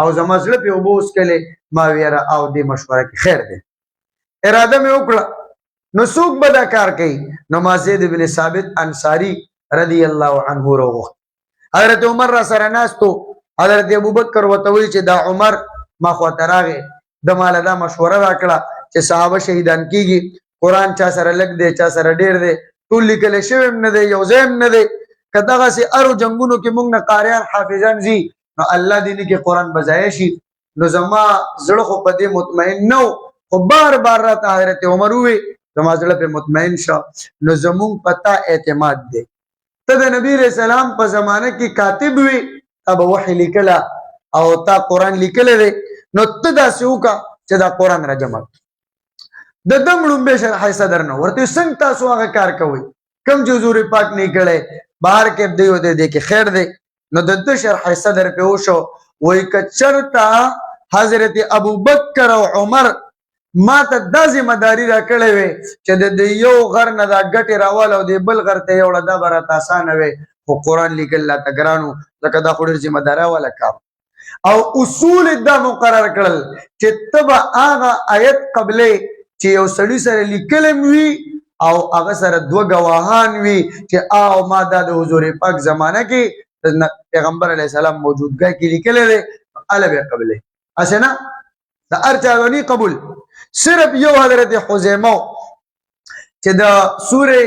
او زما زړه په وبوس کله ما ویرا او دې مشوره کې خیر دی اراده مې وکړه نو څوک به دا کار کوي نو ما زید بن ثابت انصاری رضی الله عنه وروغ حضرت عمر را سره ناستو حضرت ابوبکر وته وی چې دا عمر ما خو تراغه د مال دا مشوره راکړه چې صحابه شهیدان کیږي قران چا سره لګ دی چا سره ډیر دی ټول لیکل شوی نه دی یو ځای نه دی کداغه سي ارو جنگونو کې موږ نه قاریان حافظان زی نو الله دې کې قران بځای شي نو زما زړه خو په دې مطمئن نو خو بار بار راته حضرت عمر وی زما زړه په مطمئن شو نو زمون پتا اعتماد دی ته د نبی رسول الله په زمانه کې کاتب وی اب وحی لیکلا او تا قران لیکل دی نو ته دا سوکا چې دا قران را جمع د دم لومبه شرح صدر نو ورته څنګه تاسو هغه کار کوي کم جو حضور پاک نه کړي بهر کې دیو دې کې خیر دی نو د شرح صدر په وشو وای کچرتا حضرت ابوبکر او عمر ما ته د ذمہ داری را کړې وي چې د یو غر نه دا غټي راول او د بل غر ته یو د برات آسان وي خو قران لیکل لا تګرانو ځکه دا خوري ذمہ دارا ولا کار او اصول دا مقرر کړل چې تبع هغه آیت قبله چې یو سړی سره لیکلم وي او هغه سره دوه گواهان وي چې او ما د حضور پاک زمانہ کې پیغمبر علی السلام موجودګۍ کې لیکل دي اله به قبله اسنه د ارچاونی قبول صرف یو حضرت حذیمه چې د سوره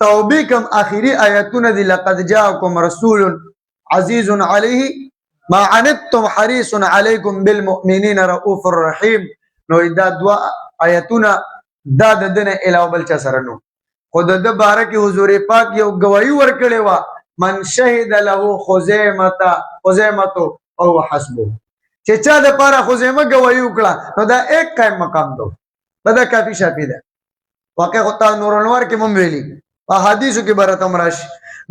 توبه کوم اخیری آیاتونه دي لقد جاءکم رسول عزیز علیه ما عنتم حریص علیکم بالمؤمنین رؤوف الرحیم نو دا دوا آیاتونه دا د دنه علاوه بل چا سره نو خود د بارک حضور پاک یو گواہی ورکړي وا من شهد له خزیمه او حسبه چې چا د پاره خزیمه گواہی وکړه نو دا ایک قائم مقام دو دا کافی شافی ده واقع خطا نور انوار کې مم ویلي په حدیثو کې براتم راش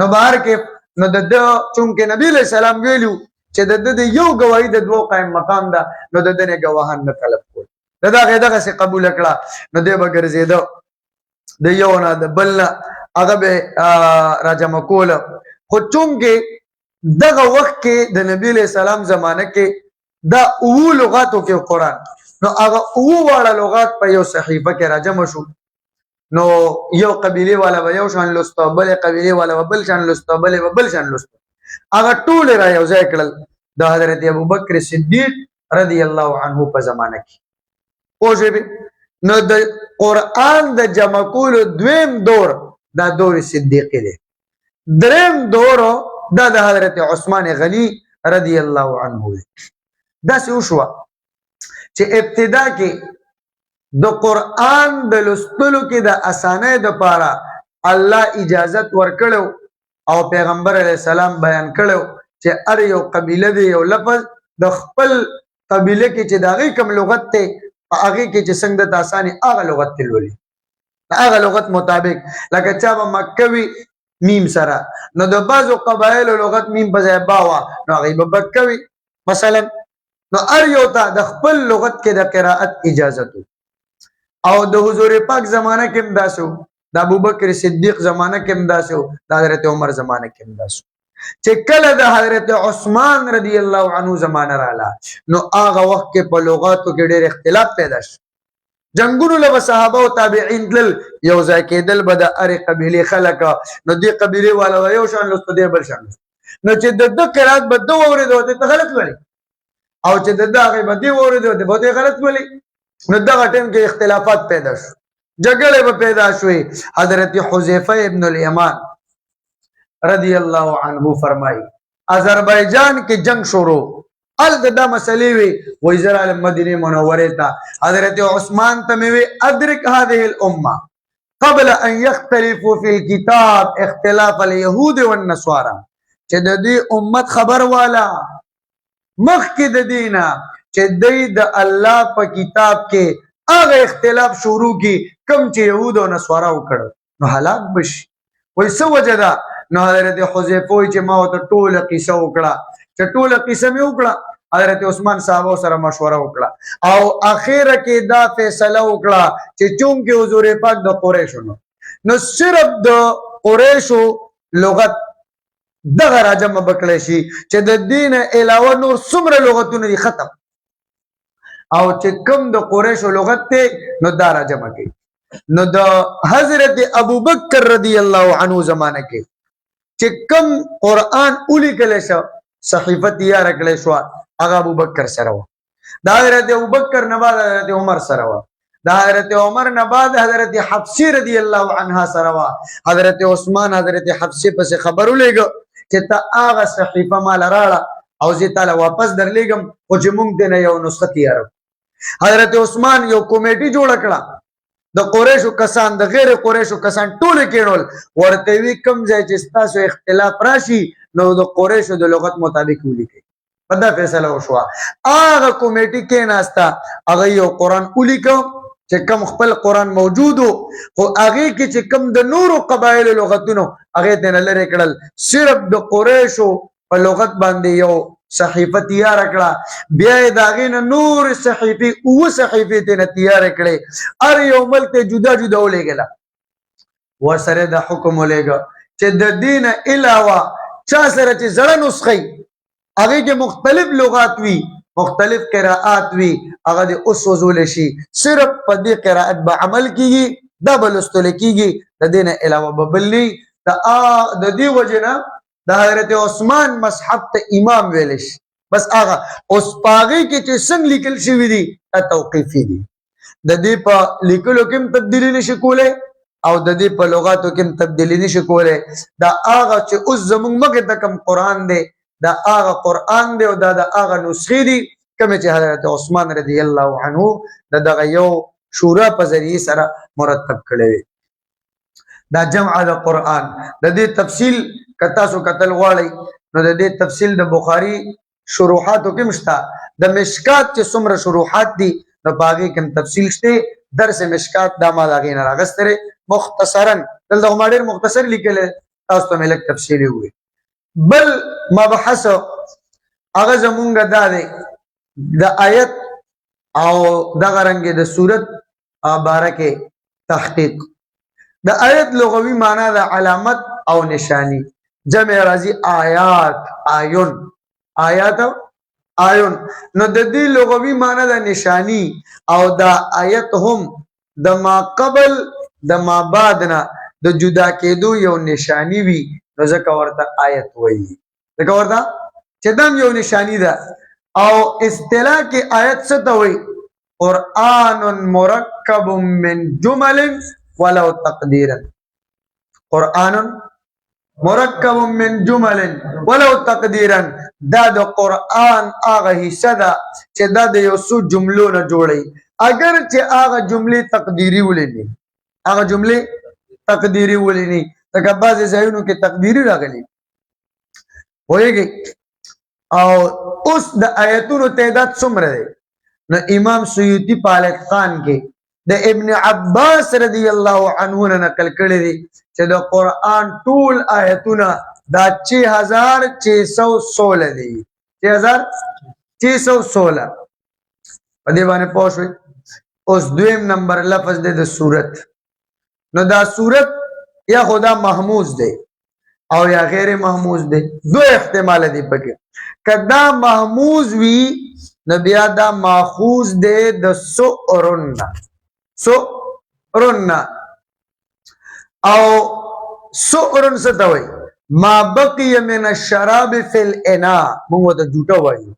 نو بهر کې نو د چونکه نبی له سلام ویلو چې د یو گواہی د دوه قائم مقام ده نو د دنه گواهان نه طلب کول دا غیدغه سي قبول کړه نو دې بغیر زیدو د یو نه د بل هغه به راجم کول خو چونکه دغه وخت کې د نبی له سلام زمانه کې دا او لغاتو کې قران نو هغه او واړه لغات په یو صحیفه کې راجم شو نو یو قبيله والا به یو شان لسته بل قبيله والا بل شان لسته بل شان لسته هغه ټول را یو ځای کړل د حضرت ابوبکر صدیق رضی الله عنه په زمانه کې پوجي نو د قران د جمع کول دویم دور دا دور صدیقی دی دریم دور دا د حضرت عثمان غنی رضی الله عنه دی دا څه وشو چې ابتدا کې د قران د لستلو کې د اسانه د پاره الله اجازت ورکړو او پیغمبر علی السلام بیان کړو چې ار یو قبیله دی یو لفظ د خپل قبیله کې چې داغي کوم لغت ته هغه کې چې څنګه د اسانه هغه لغت تلولي هغه لغت مطابق لکه چا به مکوي میم سره نو د بعضو قبایل لغت میم په ځای باوا نو هغه به بکوي مثلا نو ار یو ته د خپل لغت کې د قرائت اجازه او د حضور پاک زمانہ کې امداسو د ابوبکر صدیق زمانہ کې امداسو د حضرت عمر زمانہ کې امداسو چې کله د حضرت عثمان رضی الله عنه زمانہ رااله نو هغه وخت کې په لغاتو کې ډېر اختلاف پیدا شو جنگونو له صحابه او تابعین دل یو ځای کېدل به د ارې قبیلې خلک نو دې قبیلې والا یو شان لوست دی بل شان نو چې د قرات به دو اورېدو ته غلط وایي او چې د هغه به دی اورېدو ته به غلط وایي نو دغه ټیم کې اختلافات پیدا شو جګړه به پیدا شوې حضرت حذیفه ابن الیمان رضی الله عنه فرمایي آذربایجان کې جنگ شروع ال دا مسئلے وی وزر عالم مدینه منوره تا حضرت عثمان تموی ادرک هذه الامه قبل ان يختلفوا في الكتاب اختلاف اليهود والنصارى چې د دې امت خبر والا مخکې د دینه چې د الله په کتاب کې هغه اختلاف شروع کی کم چې يهود او نصارا وکړ نو هلاک بشي وای څه وجه ده نو حضرت حذیفه چې ما ته ټوله قصه وکړه چې ټوله قصه مې وکړه حضرت عثمان صاحب سره مشوره وکړه او اخر کې دا فیصله وکړه چې چونکه حضور پاک د قریشو نو صرف د قریشو لغت دغه راجمه بکړی شي چې د دین علاوه نور څومره لغتونه دي ختم او چې کوم د قریشو لغت ته نو دا راجمه کوي نو د حضرت ابوبکر رضی الله عنه زمانه کې چې کوم قرآن ولیکل شو صحیفه تیار کړل شو هغه ابوبکر سره و دا حضرت ابوبکر نه بعد حضرت عمر سره و دا حضرت عمر نه بعد حضرت حفصه رضی الله عنها سره و حضرت عثمان حضرت حفصه پس خبر ولېګ چې تا هغه صحیفه مال راړه او زه تعالی واپس درلېګم او چې مونږ دې نه یو نسخه تیار حضرت عثمان یو کمیټي جوړ کړه د قریشو کسان د غیر قریشو کسان ټول کېړول ورته وی کم ځای چې تاسو اختلاف راشي نو د قریشو د لغت مطابق ولیکي په دا فیصله وشوه هغه کمیټي کې ناستا هغه یو قرآن ولیکو چې کم خپل قرآن موجودو خو هغه کې چې کم د نورو قبایل لغتونو هغه ته نه لري کړل صرف د قریشو په لغت باندې یو صحیفه تیار کړه بیا دا غین نور صحیفه او صحیفه ته تیار کړي ار یو ملک جدا جدا ولېګلا ورسره د حکم ولېګا چې د دین علاوه چا سره چې زړه نسخه هغه کې مختلف لغات وي مختلف قراءات وي هغه د اوس وزول شي صرف په دې قراءت به عمل کیږي دا بلستل کیږي د دین علاوه ببلی د دې وجنه د حضرت عثمان مصحف ته امام ویل شي بس هغه اوس پاغي کې چې څنګه لیکل شوی دي توقیفي دي د دې په لیکلو کې تبدیلی نشي کوله او د دې په لغاتو کې تبدیلی نشي کوله دا هغه چې اوس زموږ مګ د کم قران دی دا هغه قران دی او دا هغه نسخې دي کوم چې حضرت عثمان رضی الله عنه دغه یو شورا په ذریعہ سره مرتب کړي دا جمع د قران د دې تفصیل کتا سو قتل غواړي نو د دې تفصیل د بخاری شروحاتو کې مشتا د مشکات چې څومره شروحات دي د باغی کوم تفصیل شته درس مشکات د ما لاغې نه راغستره مختصرا دلته ما ډېر مختصر لیکل تاسو ته ملک تفصیلی وي بل مبحث هغه زمونږ دا دی د آیت او دغه رنګ د صورت بارکه تحقیق د آیت لغوي معنی د علامت او نشانی جمع راځي آیات آیون آیات آیون نو د دې لغوي معنی د نشانی او د آیت هم د ما قبل د ما بعد نه د جدا کېدو یو نشانی وي نو ځکه ورته آیت وایي ځکه ورته چې دم یو نشانی ده او اصطلاح کې آیت څه ته وایي قرآن مرکب من جمل ولو تقدیرا قرآن مرکب من جمل ولو تقدیرا دا د قرآن هغه حصہ ده چې دا د یو څو جملو نه جوړي اگر چې هغه جملې تقدیری ولینی هغه جملې تقدیری ولینی لکه بعضې ځایونو کې تقدیری راغلي پوهېږئ او اوس د آیتونو تعداد څومره دی نو امام سیوطي په الاتقان کې د ابن عباس رضی الله عنه نه نقل کړی دی چې د قرآن ټول آیتونه دا 6616 دي 6616 په دې باندې پوه شئ اوس دویم نمبر لفظ دی د سورت نو دا سورت یا خدا محموز دی او یا غیر محموز دی دو احتمال دی پکې کدا محموز وی نو بیا دا ماخوذ دی د سؤرن سؤرن او سؤرن ستوي ما بقي من الشراب في الاناء موږ ته جوټه وایو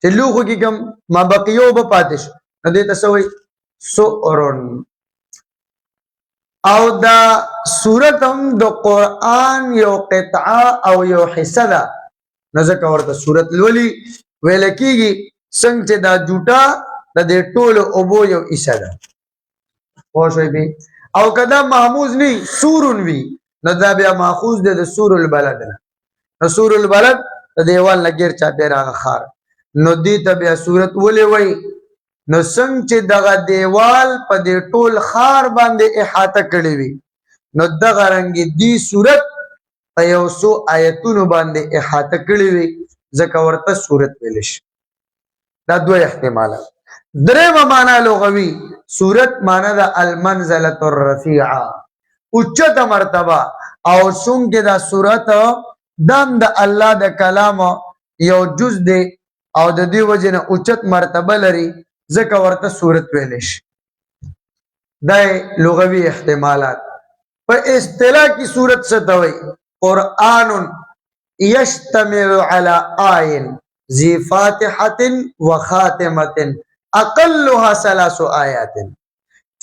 چې لوخو کې کوم ما بقيو به پاتش نو دې تسوي سؤرن او دا سورت هم د قرآن یو قطعه او یو حصہ ده نو ځکه ورته سورت لولي ویل کېږي څنګه چې دا جوټه د دې ټولو اوبو یو حصہ ده پوه شوئ بې او که دا محموز نه سورون وي نو دا بیا ماخوذ دی د سور البلد نه نو سور البلد د دیوال نه ګیر چاپېره هغه ښار نو دې ته بیا سورت ولې وایي نو څنګه چې دغه دیوال په دې ټول ښار باندې احاطه کړی وي نو دغه رنګې دې سورت په یو څو آیتونو باندې احاطه کړی وي ځکه ورته سورت ویلی شي دا دوه احتمالات درېمه معنا لغوي سورت معنا د المنزله الرفیعه اوچته مرتبه او څنګه دا سورت دام د الله د کلام یو جز دی او د دې وجه نه اوچت مرتبه لري ځکه ورته سورت ویلی شي دا لغوي احتمالات په اصطلاح کې سورت څه ته وایي قرآن یشتمل علی آیین ذی فاتحة وخاتمة اقلها 3 آیات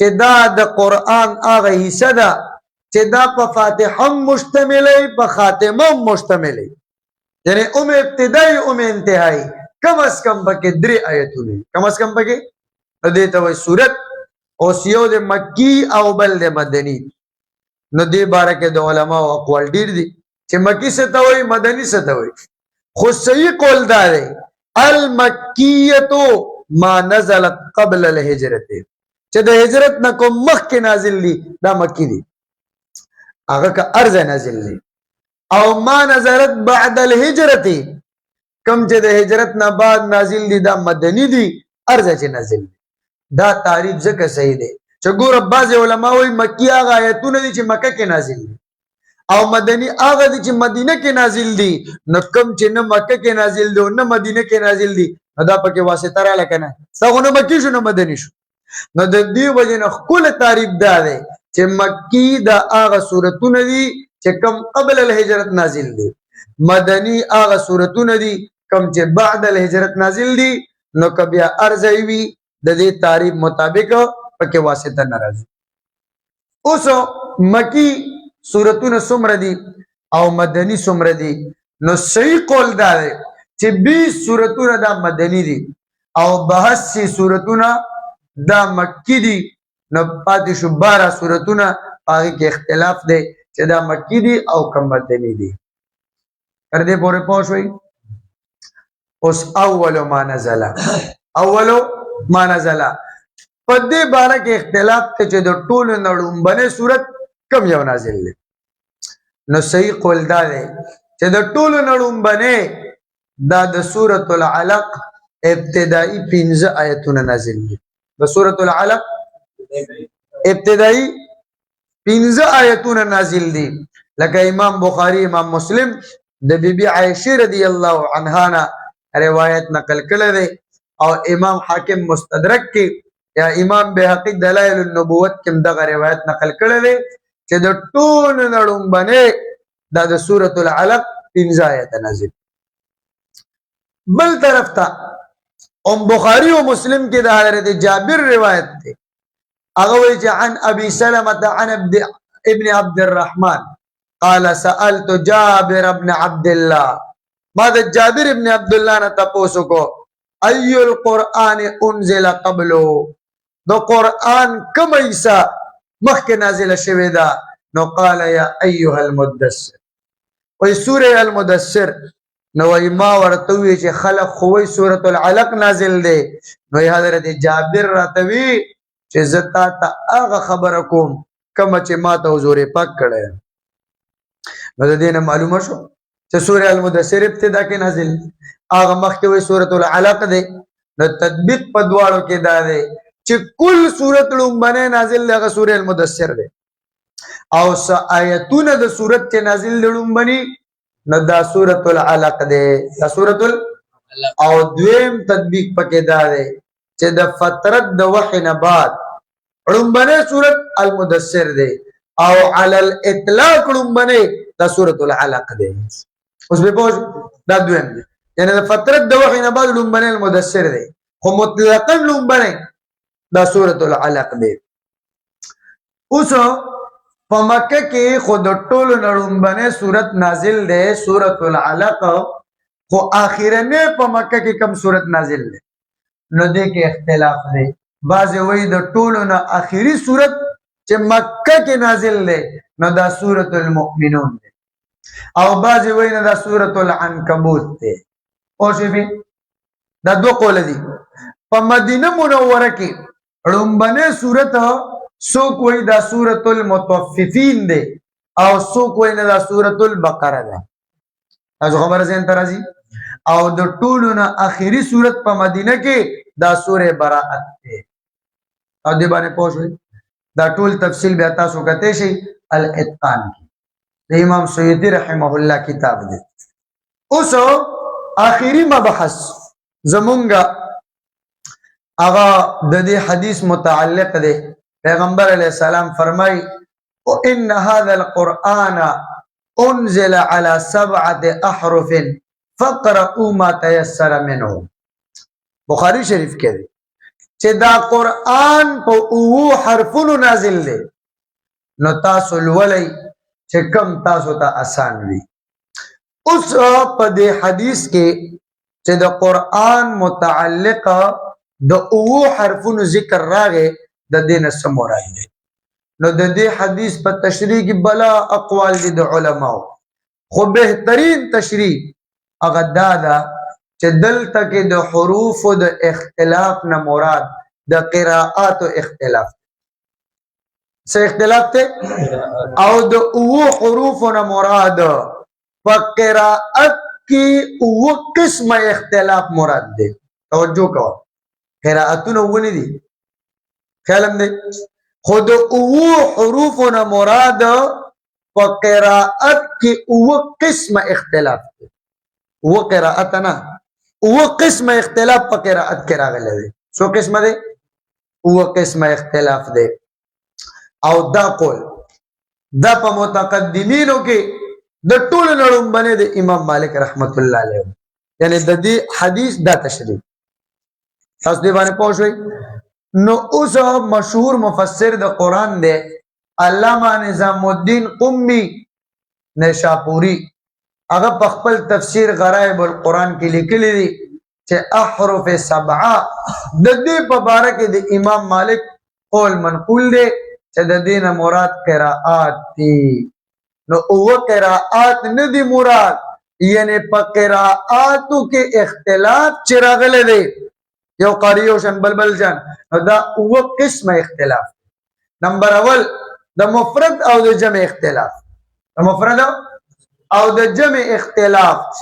چې دا د قرآن هغه حصہ ده چې دا په فاتحه مشتمله په خاتمه مشتمله یعنی ابتدائی انتهائی کم از کم پکې 3 آیتونه کم از کم پکې دې ته وایي سورت اوس یو د مکی او بل د مدنی نو دې باره کې د علماو اقوال ډیر دي چې مکی څه ته وایي مدنی څه ته وایي خو صحیح قول دا دی المکیۃ ما نزلت قبل الهجرت چې د هجرت نه کوم مخکې نازل دي دا مکی دي هغه که ارزه نازل دي او ما نزلت بعد الهجرت کم چې د هجرت نه بعد نازل دي دا مدنی دي ارزه چې نازل دي دا تعریف ځکه صحیح دی چې ګوره بعض علما وایي مکی هغه آیتونه دي چې مکه کې نازل دي او مدنی هغه دي چې مدینه کې نازل دي نو کم چې نه مکه کې نازل دي او نه مدینه کې نازل دي نو دا پکې واسطه رااله که نه څنګه نه مکی شو نه مدني شو نو د دې وجې نه ښکلی تعریف دا دی چې مکی دا هغه صورتونه دي چې کم قبل الهجرت نازل دي مدنی هغه صورتونه دي کم چې بعد الهجرت نازل دي نو که بیا ارزه وي د دې تعریف مطابق پکې واسطه نه راځي اوس مکی صورتونه څومره دي او مدنی څومره دي نو صحیح قول دا دی چې 20 صورتونه دا مدنی دي او 82 صورتونه دا مکی دي نو پاتې شو 12 صورتونه هغه کې اختلاف دی چې دا مکی دي او کم مدنی دي تر دې پورې پوه شوئ اوس اول ما نزل په دې باره کې اختلاف ته چې د ټولو نه لومبنۍ صورت کم یو نازل دی نو صحیح قول دا دی چې د ټولو نه لومبنۍ دا د سورة العلق ابتدائی 15 آیتونه نازل دي د سورة العلق ابتدائی 15 آیتونه نازل دي لکه امام بخاری امام مسلم د بی بی عائشہ رضی الله عنها نه روایت نقل کړی دی او امام حاکم مستدرک کې یا امام بهقی دلائل النبوت کې دغه روایت نقل کړی دی چې د ټولو نه لومبنۍ دا د سورة العلق 15 آیت نازل بل طرف ته بخاری او مسلم کې د حضرت جابر روایت دی هغه وایي چې عن ابي سلمة عن ابن عبد الرحمن قال سألت جابر ابن عبد الله ما د جابر ابن عبد الله نه تاسو کو اي القران انزل قبله د قران کوم ایسا مخکې نازله شوې ده نو قال يا ايها المدثر وای سوره المدثر نو ما ورته وی چې خلق خوې سوره العلق نازل ده نو حضرت جابر راتوي چې زتا ته هغه خبره کوم کوم چې ما ته حضور پاک کړه نو د دې نه معلومه شو چې سوره المدثر ابتدا کې نازل هغه مخکې وی سوره العلق ده نو تطبیق په دواړو کې دا ده چې کل سورۃ لومبنه نازل هغه سوره المدثر ده او آیتونه د سورۃ کې نازل لومبني نو دا سورۃ العلق ده دا سورۃ او دویم تطبیق پکې دا ده چې د فترت د وحی نه بعد لومبنه سورت المدثر دی او علی الاطلاق لومبنه دا سورت العلق دی. اوس به پوه دا دویم دی، یعنی د فترت د وحی نه بعد لومبنه المدثر دی، خو مطلقاً لومبنه دا سورت العلق دی. اوس په مکه کې خود ټولو لومبنه سورت نازل دی سورت العلق، خو اخرنه په مکه کې کم سورت نازل دی نو دې کې اختلاف دی. بعض وی د ټولو نه اخیری سورت چې مکه کې نازل دی نو دا سورت المؤمنون دی، او بعض وی نه دا سورت العنکبوت دی. او شی دا دو قول دي. په مدینه منوره کې لومبنه سورت څوک وی دا سورت المطففین دی او څوک وی نه دا سورت البقره ده. تاسو خبره زين ترازی. او د ټولو نه اخیری سورت په مدینه کې دا سوره براءت ده. او دې باندې پوښوي دا ټول تفصیل بیا تاسو کته شي الاتقان کې د امام سیوطی رحمه الله کتاب دی. اوس اخیری مبحث زمونږه هغه د دې حدیث متعلق دی. پیغمبر علیہ السلام فرمای وان هذا القرآن انزل على 7 احرف فقرؤوا ما تيسر منه. بخاری شریف کې دی چې دا قرآن په 9 حرفونو نازل دی نو تاسو لولئ چې کم تاسو ته آسان وي. اوس په دې حدیث کې چې د قرآن متعلق د 9 حرفونو ذکر راغی د دین سم مراد دی. نو د دې حدیث په تشریح کې بلا اقوال دي د علماو، خو بهترین تشریح هغه دا ده چې دلته کې د حروف د اختلاف نه مراد د قراءات او اختلاف څه اختلاف ته، او د 9 حروف نه مراد په قراءت کې 9 قسمه اختلاف مراد دی. توجه کوه قراءتونه ونی دي خیالم دی، خود 9 حروف نه مراد په قراءت کې 9 قسمه اختلاف دی. 9 قراءت نه 9 قسمه اختلاف په قراءت کې راغلی دی. څو قسمه دی؟ 9 قسمه اختلاف دی. او دا قول دا په متقدمینو کې د ټول نړم باندې د امام مالک رحمت الله علیه، یعنی د دې حدیث دا تشریح تاسو دې باندې پوښوي. نو اوس مشهور مفسر د قرآن دی علامہ نظام الدین قمی نشاپوری، هغه په خپل تفسیر غرائب القرآن کې لیکلی دی چې احرف 7 د دې په باره کې د امام مالک قول منقول دی چې د دې نه مراد قراءات دي. نو 9 قراءات نه دي مراد، یعنی په قراءاتو کې اختلاف چې راغلی دی یو قاری او شن بلبل جان دا 9 قسمه اختلاف. نمبر اول د مفرد او د جمع اختلاف، د مفرد او د جمع اختلاف.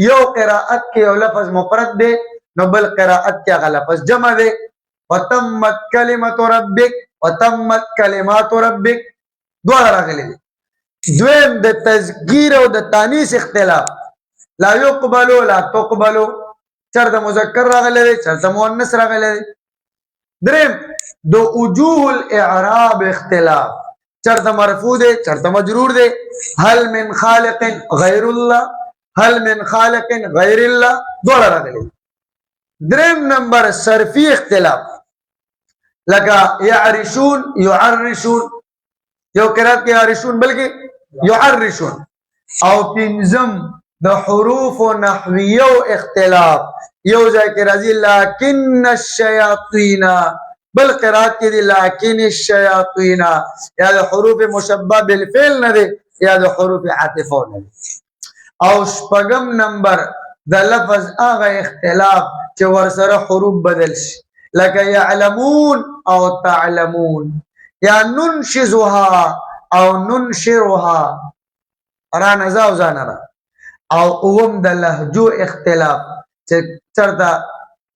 یو قراءت کې یو لفظ مفرد دی نو بل قراءت کې هغه لفظ جمع دی. وتمت کلمت ربک وتمت کلمات ربک دواړه راغلي دي. دویم د تذکیر او د تانیث اختلاف، لا يقبل لا تقبل، چرته مذکر راغلی دی چرته مؤنث راغلی دی. دریم د وجوه الاعراب اختلاف، چرته مرفوع دی چرته مجرور دی. هل من خالق غیر الله، هل من خالق غیر الله دواړه راغلي. دریم نمبر صرفی اختلاف، لکه یعرشون یعرشون، یو قرات کې یعرشون بلکې یعرشون. او پنځم د حروف نحویو اختلاف، یو ځای کې راځي لکن الشیاطین، بل قرات کې دی لکن الشیاطین، یا د حروف مشبہ بالفعل نه دی یا د حروف عاطفه نه دی. او شپږم نمبر د لفظ هغه اختلاف چې ورسره حروف بدل شي، لکه یعلمون او تعلمون، یا ننشزها او ننشرها، را نزا او زانرا. او اوم د لهجو اختلاف چې چرته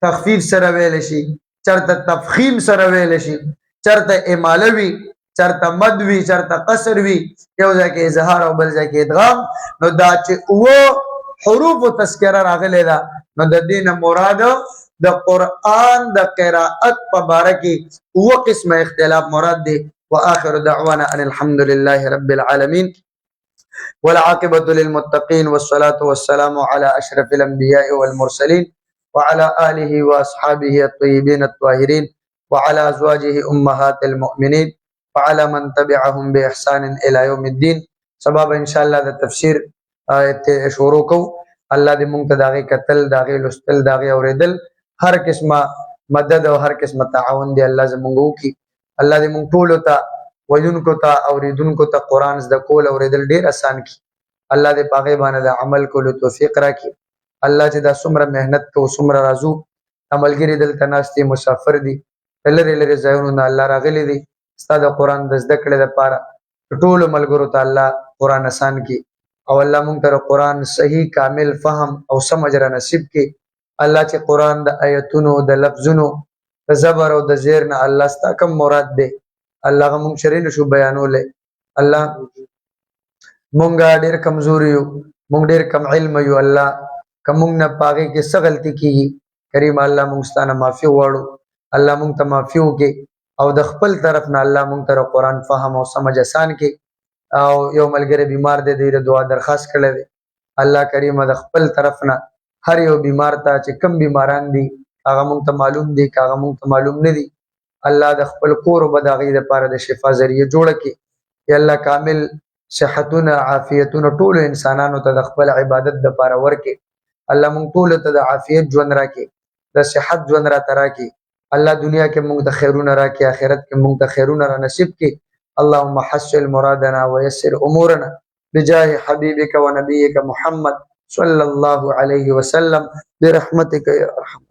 تخفیف سره ویل شي چرته تفخیم سره ویل شي، چرته اماله وي چرته مد وي چرته قصر وي، یو ځای کې اظهار او بل ځای کې ادغام. نو دا چې او حروف تذکره راغلی ده نو د دې نه مراد د قرآن د قراءت په باره کې اوه قسمه اختلاف مراد دی. واخر دعوانا ان الحمد لله رب العالمين والعاقبة للمتقين والصلاة والسلام على أشرف الأنبياء والمرسلين وعلى آله وأصحابه الطيبين الطاهرين وعلى أزواجه أمهات المؤمنين وعلى من تبعهم بإحسان إلى يوم الدين. سبب إن شاء الله د تفسیر شروع کو. الله دې مونږ ته د هغې کتل، د هغې لوستل، د هغې اورېدل، هر قسمه مدد او هر قسمه تعاون دی الله زمونږ وکړي. الله دې مونږ ټولو ته ویونکو ته اوریدونکو ته قرآن زده کول اورېدل ډېر اسان کړي. الله دې په هغې باندې د عمل کولو توفیق راکړي. الله چې دا څومره محنت کوو، څومره راځو، ملګري دلته ناست دي، مسافر دي، لرې لرې ځایونو نه الله راغلي دي ستا د قرآن د زده کړې دپاره. ټولو ملګرو ته الله قرآن اسان کړي او الله مونږ ته د قرآن صحیح کامل فهم او سمجھ را نصیب کړي. الله چې قرآن د آیتونو د لفظونو د زبر او د زیر نه الله ستا کوم مراد دی الله هغه مونږ شری نشو بیانولی. الله مونږ ډېر کمزوري یو، مونږ ډېر کم علم یو. الله که مونږ نه په هغې کې څه غلطي کېږي کریم الله مونږ ستا نه معافي غواړو. الله مونږ ته معافي وکړي او د خپل طرف نه الله مونږ ته قرآن فهم او سمجھ آسان کړي. او یو ملګری بیمار دی، دی دعا درخواست کړی دی. الله کریم د خپل طرف نه هر یو بیمار ته چې کم بیماران دي هغه مونږ ته معلوم دي، که هغه مونږ ته معلوم نه دي، الله د خپل کور به د هغې دپاره د شفا ذریعه جوړه کړي. یا الله کامل صحتونه عافیتونه ټولو انسانانو ته د خپل عبادت دپاره ورکړي. الله مونږ ټولو ته د عافیت ژوند راکړي، د صحت ژوند راته راکړي. الله دنیا کې مونږ ته خیرونه راکړي، آخرت کې مونږ ته خیرونه را نصیب کړي. اللهم حسن مرادنا ويسر امورنا بجاه حبيبك ونبيك محمد صلى الله عليه وسلم برحمتك يا ارحم